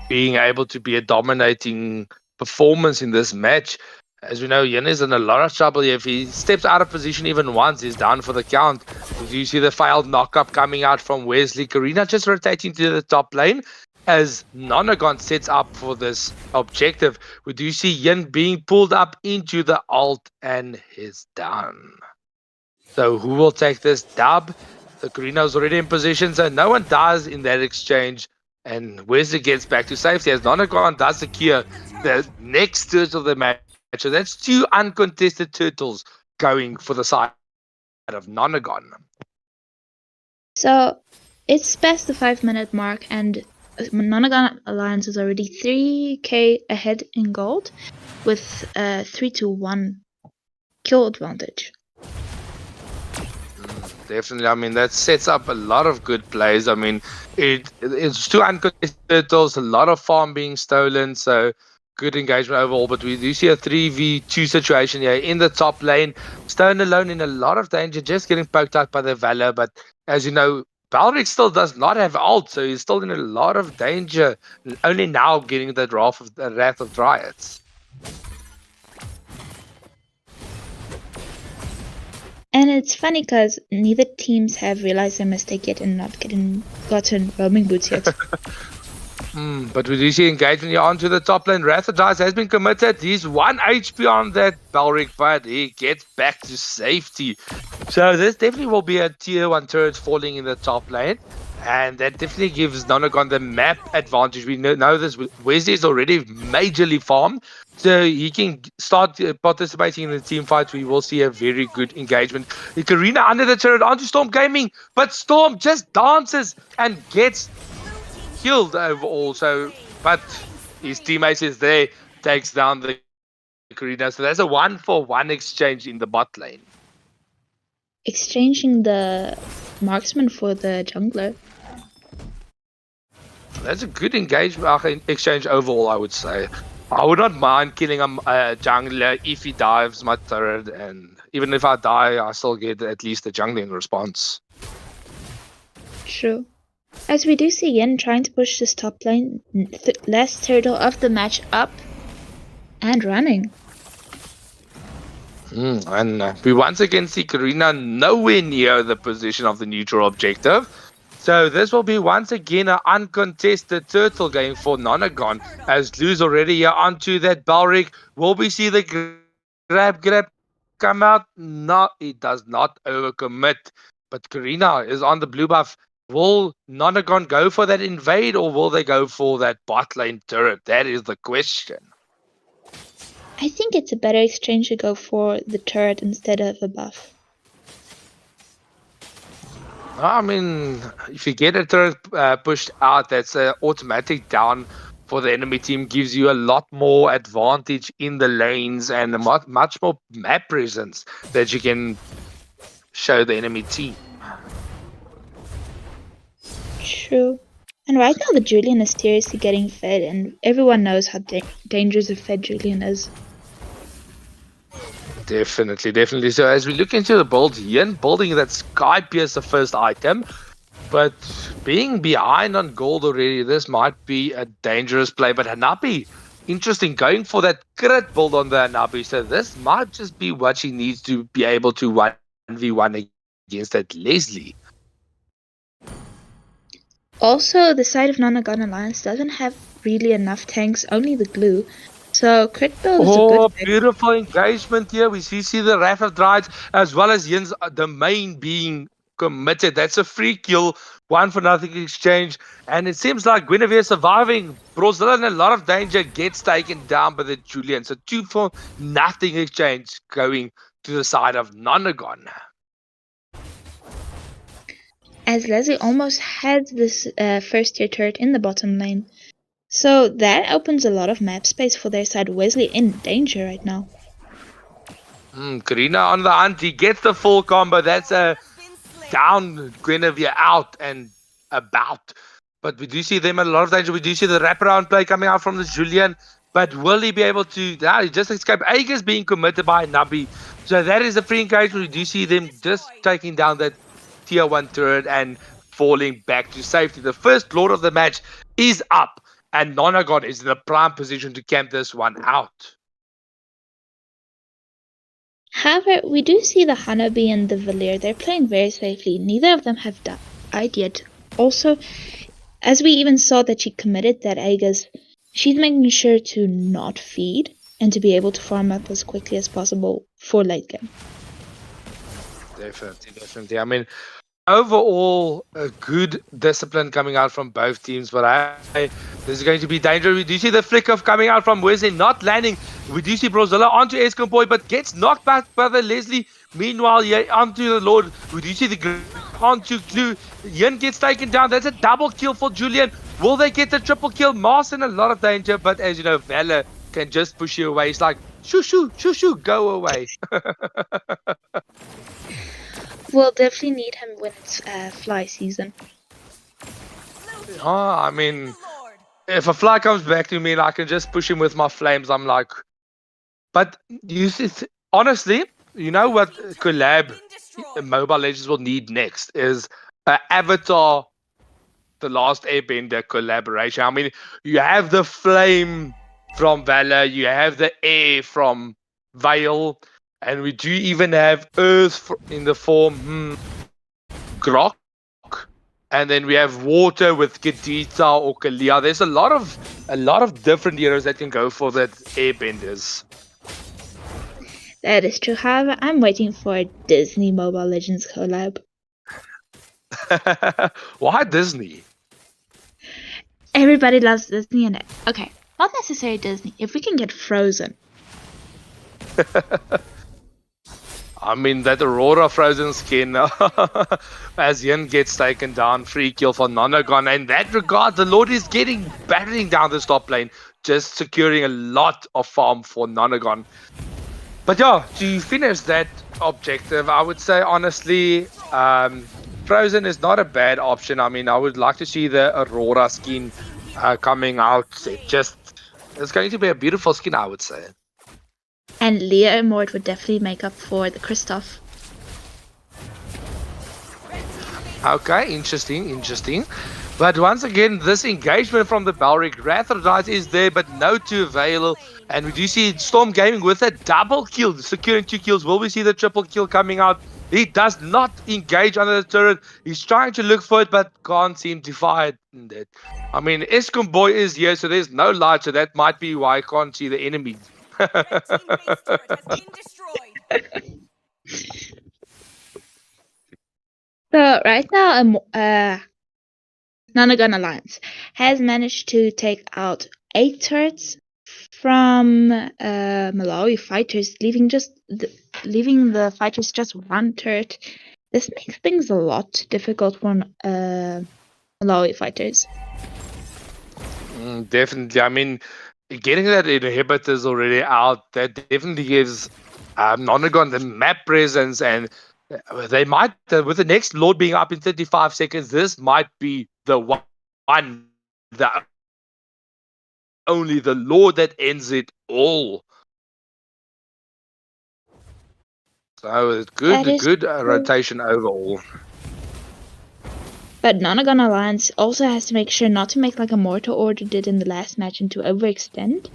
being able to be a dominating performance in this match. As we know, Yin is in a lot of trouble here. If he steps out of position even once, he's down for the count. You see the failed knockup coming out from Wesley. Karina just rotating to the top lane as Nonagon sets up for this objective. We do see Yin being pulled up into the ult and he's down. So who will take this dub? The Karina's already in position, so no one dies in that exchange. And Wesley gets back to safety as Nonagon does secure the next turtle of the match. So that's 2 uncontested turtles going for the side of Nonagon. So it's past the 5-minute mark, and Nonagon Alliance is already 3k ahead in gold with a 3-1 kill advantage. Definitely, I mean, that sets up a lot of good plays. I mean, it's 2 uncontested turtles, a lot of farm being stolen, so good engagement overall. But we do see a 3v2 situation here in the top lane. Stone alone in a lot of danger, just getting poked out by the Valor. But as you know, Balric still does not have ult, so he's still in a lot of danger. Only now getting the Wrath of Dryads. And it's funny because neither teams have realized their mistake yet and not gotten roaming boots yet. But we do see engagement here onto the top lane. Wrath of Dryads has been committed. He's 1 HP on that Balric, but he gets back to safety. So this definitely will be a tier 1 turret falling in the top lane. And that definitely gives Nonagon the map advantage. We know this. Wesley is already majorly farmed. So he can start participating in the team fights. We will see a very good engagement. Karina under the turret onto Storm Gaming. But Storm just dances and gets killed overall. So, but his teammates is there, takes down the Karina. So that's a 1-for-1 exchange in the bot lane. Exchanging the marksman for the jungler. That's a good engagement exchange overall, I would say. I would not mind killing a jungler if he dives my turret, and even if I die, I still get at least a jungling response. True. As we do see Yin trying to push this top lane, last turtle of the match up and running. And we once again see Karina nowhere near the position of the neutral objective. So this will be once again an uncontested turtle game for Nonagon. As Lou's already here onto that Balric. Will we see the grab come out? No, it does not overcommit. But Karina is on the blue buff. Will Nonagon go for that invade, or will they go for that bot lane turret? That is the question. I think it's a better exchange to go for the turret instead of a buff. I mean, if you get a turret pushed out, that's an automatic down for the enemy team. Gives you a lot more advantage in the lanes and a much more map presence that you can show the enemy team. True. And right now the Julian is seriously getting fed, and everyone knows how dangerous a fed Julian is. Definitely. So as we look into the build here, building that Sky Pierce the first item, but being behind on gold already, this might be a dangerous play. But Hanabi, interesting, going for that crit build on the Hanabi. So this might just be what she needs to be able to 1v1 against that Leslie. Also, the side of Nonagon Alliance doesn't have really enough tanks, only the glue. So crit build is a good pick. Beautiful engagement here. We see the Wrath of Dryads as well as Yin's domain being committed. That's a free kill, 1-for-0 exchange. And it seems like Guinevere surviving. Brazil in a lot of danger, gets taken down by the Julian. So 2-for-0 exchange going to the side of Nonagon. As Leslie almost had this first tier turret in the bottom lane. So that opens a lot of map space for their side. Wesley in danger right now. Karina on the hunt. He gets the full combo. That's a down Guinevere out and about. But we do see them in a lot of danger. We do see the wraparound play coming out from the Julian. But will he be able to... he just escaped. Aegis being committed by Nabi. So that is a free engagement. We do see them just taking down that tier 1 turret and falling back to safety. The first Lord of the match is up. and Nonagon is in the prime position to camp this one out. However, we do see the Hanabi and the Valir. They're playing very safely. Neither of them have died yet. Also, as we even saw that she committed that Aegis, she's making sure to not feed and to be able to farm up as quickly as possible for late game. Definitely. I mean, overall, a good discipline coming out from both teams, but this is going to be dangerous. We do see the flick of coming out from Wesley, not landing. We do see Brozilla onto Escomboy, but gets knocked back by the Leslie. Meanwhile, onto the Lord. We do see the onto Clue. Yin gets taken down. That's a double kill for Julian. Will they get the triple kill? Mars in a lot of danger, but as you know, Valor can just push you away. It's like, shoo, go away. We'll definitely need him when it's fly season. I mean, if a fly comes back to me and I can just push him with my flames, I'm like... But you see, honestly, you know what collab Mobile Legends will need next is Avatar, The Last Airbender collaboration. I mean, you have the flame from Valor, you have the air from Vale, and we do even have earth in the form Grok. And then we have water with Kadita or Kalia. There's a lot of different heroes that can go for that airbenders. That is true. However, I'm waiting for a Disney Mobile Legends collab. Why Disney? Everybody loves Disney and okay, not necessarily Disney. If we can get Frozen. I mean, that Aurora Frozen skin, as Yin gets taken down, free kill for Nonagon. In that regard, the Lord is battling down the top lane, just securing a lot of farm for Nonagon. But yeah, to finish that objective, I would say, honestly, Frozen is not a bad option. I mean, I would like to see the Aurora skin coming out. It's going to be a beautiful skin, I would say. And Leah Mort would definitely make up for the Kristoff. Okay, interesting. But once again, this engagement from the Balric, Rathdide is there, but no to avail. And we do see Storm Gaming with a double kill, securing 2 kills. Will we see the triple kill coming out? He does not engage under the turret. He's trying to look for it, but can't seem to find it. I mean, Escom Boy is here, so there's no light, so that might be why I can't see the enemy. So right now, Nonagon Alliance has managed to take out 8 turrets from Malawi fighters, leaving the fighters just 1 turret. This makes things a lot difficult for Malawi fighters. Definitely. I mean, getting that inhibitors already out, that definitely gives Nonagon the map presence, and they might, with the next Lord being up in 35 seconds, this might be the one, only the Lord that ends it all. So it's good rotation overall. But Nonagon Alliance also has to make sure not to make like a Mortar Order did in the last match and to overextend,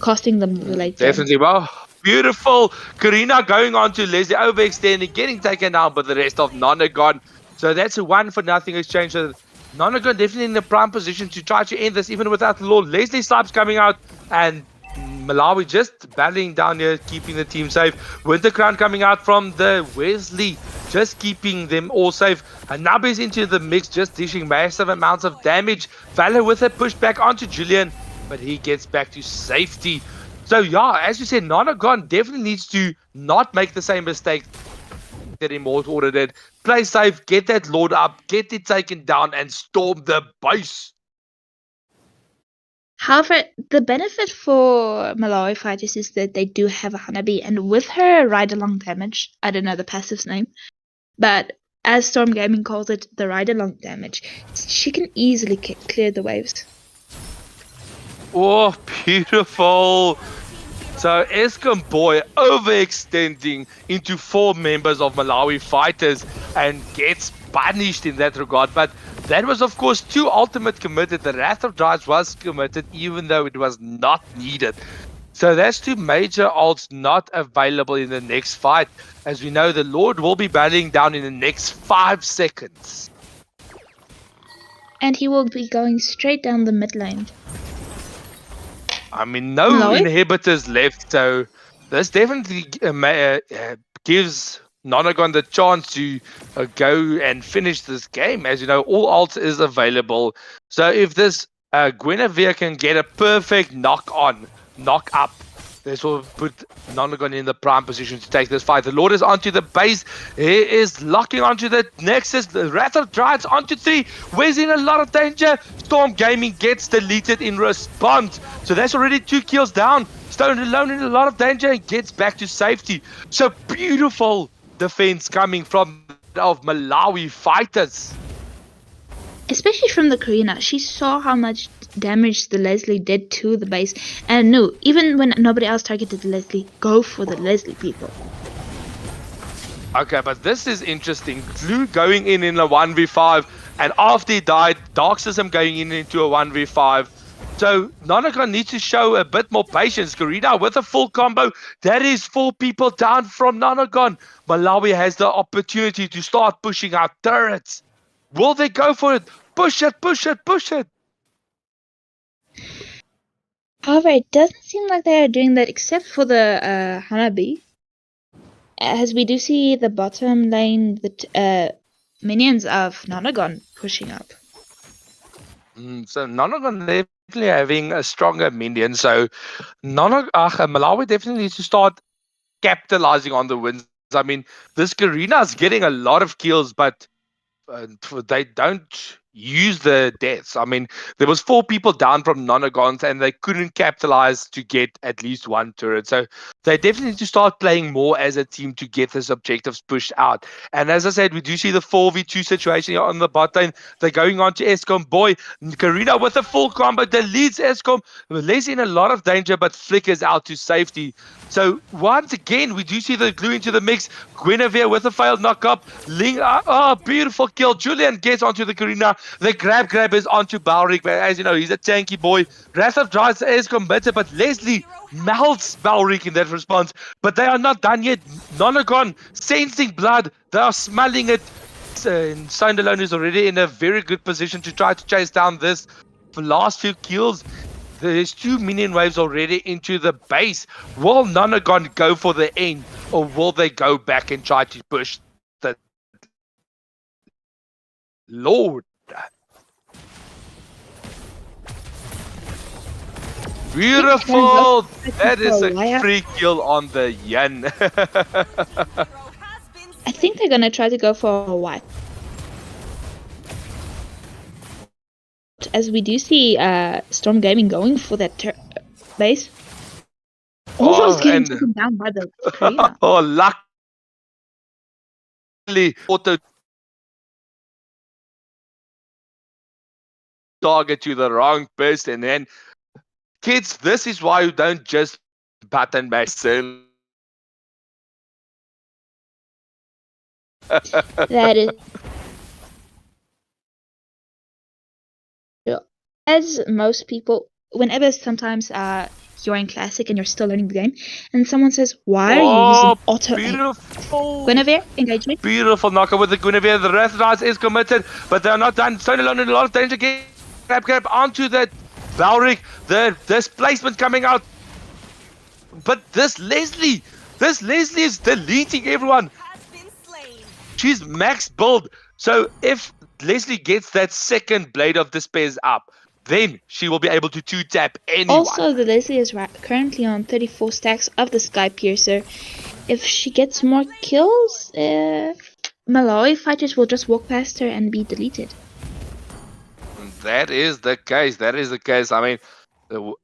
costing them the late game. Definitely. Well, beautiful. Karina going on to Leslie, overextending, getting taken down by the rest of Nonagon. So that's a 1-for-0 exchange. So Nonagon definitely in the prime position to try to end this even without the Lord. Leslie Slipes coming out, and Malawi just battling down here, keeping the team safe. Winter Crown coming out from the Wesley, just keeping them all safe. And Nabi's into the mix, just dishing massive amounts of damage. Valor with a push back onto Julian, but he gets back to safety. So yeah, as you said, Nonagon definitely needs to not make the same mistake that Immortal Order did. Play safe, get that Lord up, get it taken down, and storm the base. However, the benefit for Malawi fighters is that they do have a Hanabi, and with her ride-along damage, I don't know the passive's name, but as Storm Gaming calls it, the ride-along damage, she can easily clear the waves. Oh, beautiful. So Eskom Boy overextending into 4 members of Malawi fighters and gets punished in that regard. But that was, of course, 2 ultimate committed. The Wrath of Giants was committed, even though it was not needed. So that's 2 major ults not available in the next fight. As we know, the Lord will be battling down in the next 5 seconds. And he will be going straight down the mid lane. I mean, no Malloy? inhibitors left, so this definitely gives Nonagon the chance to go and finish this game. As you know, all ults is available. So if this Guinevere can get a perfect knock up, this will put Nonagon in the prime position to take this fight. The Lord is onto the base. He is locking onto the Nexus. The Wrath of Giants onto 3. We's in a lot of danger. Storm Gaming gets deleted in response. So that's already 2 kills down. Stone alone in a lot of danger and gets back to safety. So beautiful defense coming from of Malawi fighters. Especially from the Karina. She saw how much damage the Leslie did to the base and knew, even when nobody else targeted the Leslie, go for the Leslie, people. Okay, but this is interesting. Glue going in a 1v5, and after he died, Dark System going into a 1v5. So Nonagon needs to show a bit more patience. Karina with a full combo. That is 4 people down from Nonagon. Malawi has the opportunity to start pushing out turrets. Will they go for it? Push it, push it, push it. However, it doesn't seem like they are doing that except for the Hanabi. As we do see the bottom lane, the minions of Nonagon pushing up. So Nonagon definitely having a stronger minion. So Malawi definitely needs to start capitalizing on the wins. I mean, this Karina is getting a lot of kills, but they don't use the deaths. I mean, there was 4 people down from Nonagons and they couldn't capitalize to get at least 1 turret. So they definitely need to start playing more as a team to get these objectives pushed out. And as I said, we do see the 4v2 situation here on the bot lane. They're going on to Escom. Boy, Karina with a full combo deletes Escom. Lays in a lot of danger, but flickers out to safety. So once again, we do see the glue into the mix. Guinevere with a failed knock up. Beautiful kill. Julian gets onto the Karina. The grab is onto Balric, but as you know, he's a tanky boy. Wrath of Giants is committed, but Leslie melts Balric in that response. But they are not done yet. Nonagon sensing blood. They are smelling it. Sunderland is already in a very good position to try to chase down this last few kills. There's 2 minion waves already into the base. Will Nonagon go for the end, or will they go back and try to push the Lord? Beautiful! That is a free kill on the Yen. I think they're gonna try to go for a wipe. As we do see Storm Gaming going for that base. Almost getting taken down by the Karina. Oh, luckily, auto target to the wrong person. And then, kids, this is why you don't just button mash. That is. As most people, whenever sometimes you're in Classic and you're still learning the game, and someone says, "Why are you using auto?" Beautiful. Guinevere, engagement. Beautiful knocker with the Guinevere. The Wrath of Giants is committed, but they're not done. Stone alone in a lot of danger. Grab onto that Balric. The displacement coming out. But this Leslie is deleting everyone. She's max build. So if Leslie gets that second Blade of Despair up, then she will be able to 2-tap anyone. Also, the Leslie is currently on 34 stacks of the Sky Piercer. If she gets more kills, Malawi fighters will just walk past her and be deleted. That is the case. I mean,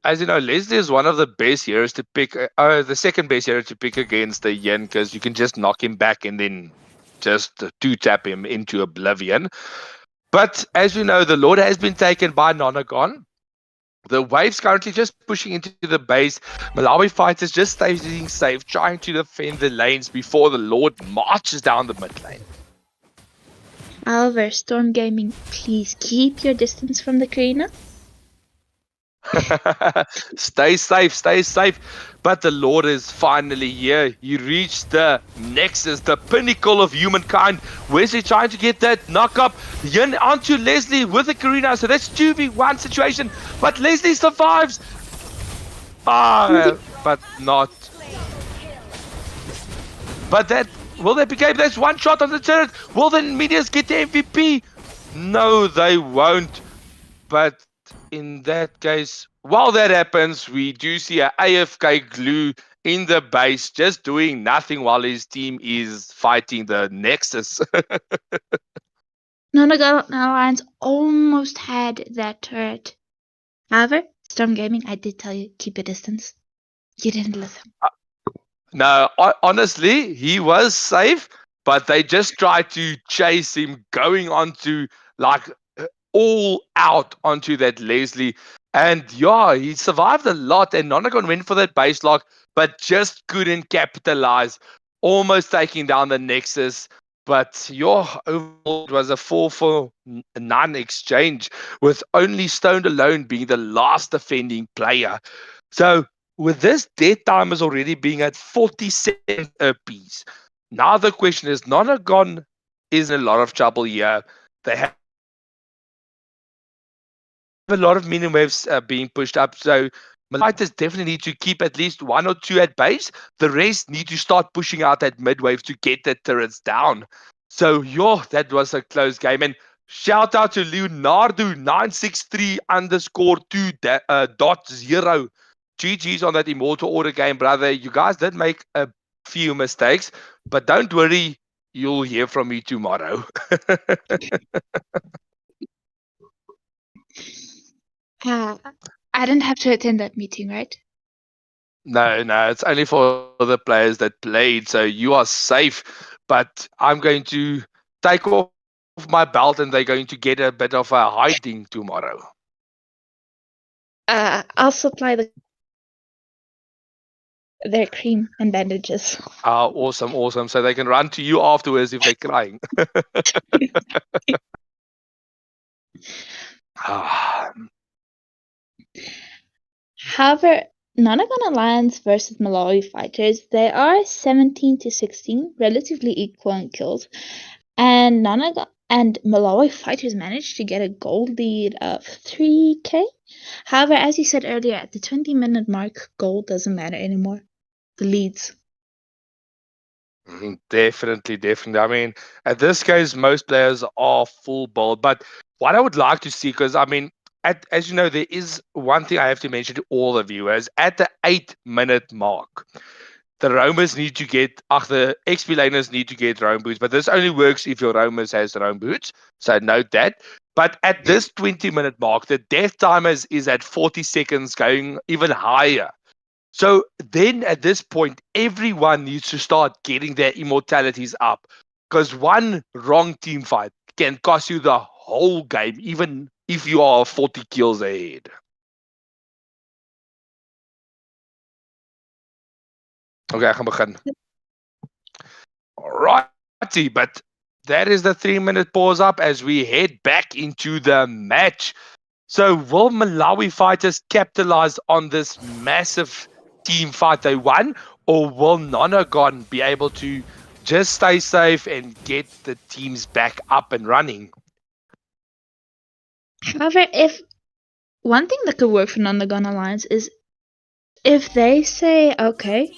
as you know, Leslie is one of the best heroes to pick, the second best hero to pick against the Yen, because you can just knock him back and then just 2-tap him into oblivion. But as you know, the Lord has been taken by Nonagon. The wave's currently just pushing into the base. Malawi fighters just staying safe, trying to defend the lanes before the Lord marches down the mid lane. However, Storm Gaming, please keep your distance from the Karina. Stay safe, stay safe. But the Lord is finally here. He reached the nexus, the pinnacle of humankind. Wesley trying to get that knock up. Yin onto Leslie with the Karina. So that's 2v1 situation. But Leslie survives. But not. But that will they become that's one shot on the turret. Will the Medias get the MVP? No, they won't. But in that case, while that happens, we do see a AFK glue in the base, just doing nothing while his team is fighting the Nexus. Nonagon Alliance almost had that turret. However, Storm Gaming, I did tell you, keep your distance. You didn't listen. No, honestly, he was safe, but they just tried to chase him, going onto like all out onto that Leslie. And yeah, he survived a lot, and Nonagon went for that base lock, but just couldn't capitalize, almost taking down the Nexus. But overall, it was a 4-for-9 exchange, with only Stoned alone being the last defending player. So with this, death timers already being at 47 apiece. Now the question is, Nonagon is in a lot of trouble here. They have a lot of minion waves being pushed up. So Malaitas definitely need to keep at least 1 or 2 at base. The rest need to start pushing out that mid wave to get the turrets down. So that was a close game. And shout out to Leonardo 963 underscore 2.0. GG's on that Immortal Order game, brother. You guys did make a few mistakes, but don't worry, you'll hear from me tomorrow. I didn't have to attend that meeting, right? No, it's only for the players that played, so you are safe. But I'm going to take off my belt, and they're going to get a bit of a hiding tomorrow. I'll supply their cream and bandages. Awesome. So they can run to you afterwards if they're crying. However, Nonagon Alliance versus Malawi Fighters, they are 17-16, relatively equal in kills, and Nonagon and Malawi Fighters managed to get a gold lead of 3k. However, as you said earlier, at the 20-minute mark, gold doesn't matter anymore. The leads. Definitely. I mean, at this case, most players are full build. But what I would like to see, because I mean, as you know, there is one thing I have to mention to all the viewers. At the 8-minute mark, the roamers need to get, the XP laners need to get roam boots. But this only works if your roamers has roam boots. So note that. But at this 20-minute mark, the death timers is at 40 seconds, going even higher. So then at this point, everyone needs to start getting their immortalities up, because one wrong team fight can cost you the whole game, even if you are 40 kills ahead. Okay, ek gaan begin. Alrighty, but that is the 3-minute pause up as we head back into the match. So will Malawi Fighters capitalize on this massive team fight they won, or will Nonagon be able to just stay safe and get the teams back up and running? However, if one thing that could work for Nonagon Alliance is if they say, okay,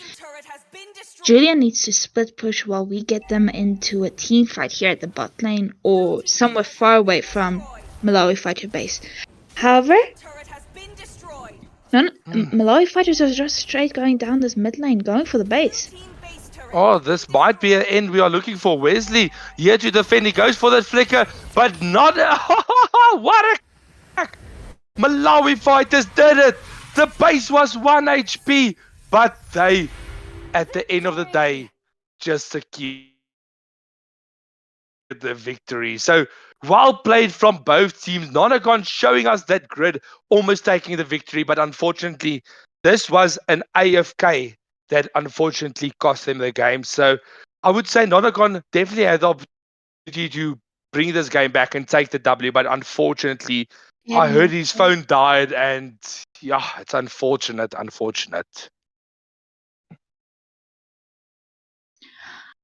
Julian needs to split push while we get them into a team fight here at the bot lane or somewhere far away from Malawi Fighter base. However, Malawi Fighters are just straight going down this mid lane, going for the base. Oh, this might be an end we are looking for. Wesley here to defend. He goes for that flicker, but not. What a crack! Malawi Fighters did it. The base was 1 HP, but they, at the end of the day, just secured the victory. So well played from both teams. Nonagon showing us that grid, almost taking the victory, but unfortunately, this was an AFK that unfortunately cost them the game. So I would say Nonagon definitely had the opportunity to bring this game back and take the W. But unfortunately, Yeah, I heard his phone died, and yeah, it's unfortunate.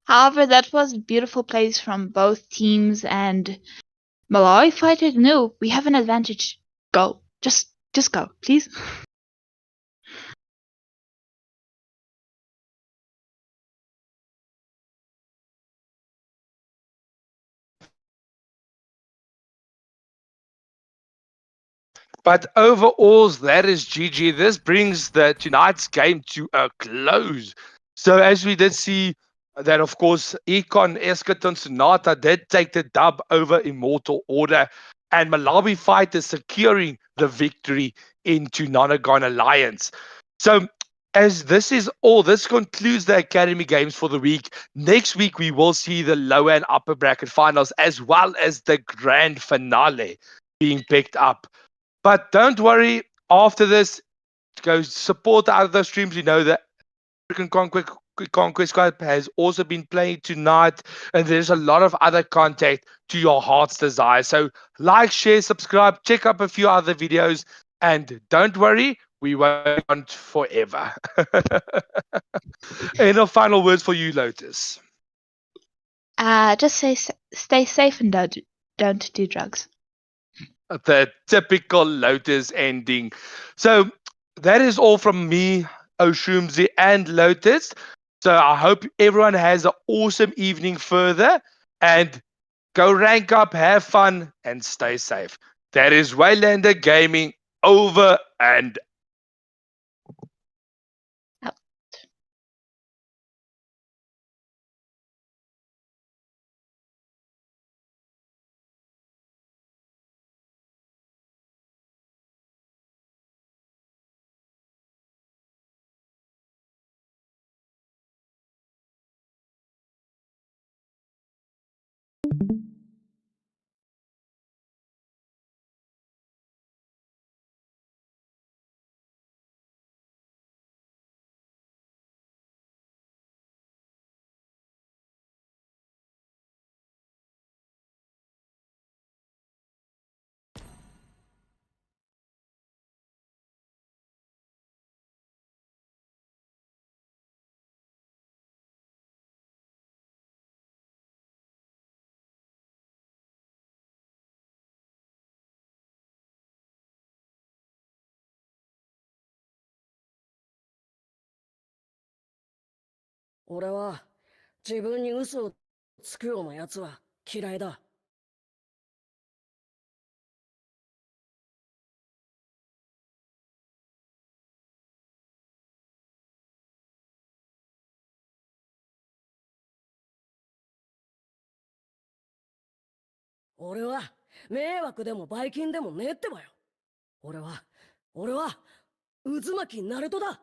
However, that was beautiful plays from both teams, and Malawi fighted. No, we have an advantage. Go, just go, please. But overall, that is GG. This brings the tonight's game to a close. So as we did see that, of course, Econ, Eschaton, Sonata did take the dub over Immortal Order, and Malawi Fighters securing the victory into Nonagon Alliance. So as this is all, this concludes the Academy Games for the week. Next week, we will see the lower and upper bracket finals, as well as the grand finale being picked up. But don't worry, after this, go support the other streams. You know that African Conquest Squad has also been playing tonight, and there's a lot of other content to your heart's desire. So like, share, subscribe, check up a few other videos, and don't worry, we won't be on forever. Any final words for you, Lotus? Just stay safe and don't do drugs. The typical Lotus ending. So that is all from me, Oshumzi, and Lotus. So I hope everyone has an awesome evening further, and go rank up, have fun, and stay safe. That is Waylander Gaming over and俺は自分に嘘をつくような奴は嫌いだ。俺は迷惑でもバイキンでもねえってばよ。俺は渦巻きナルトだ。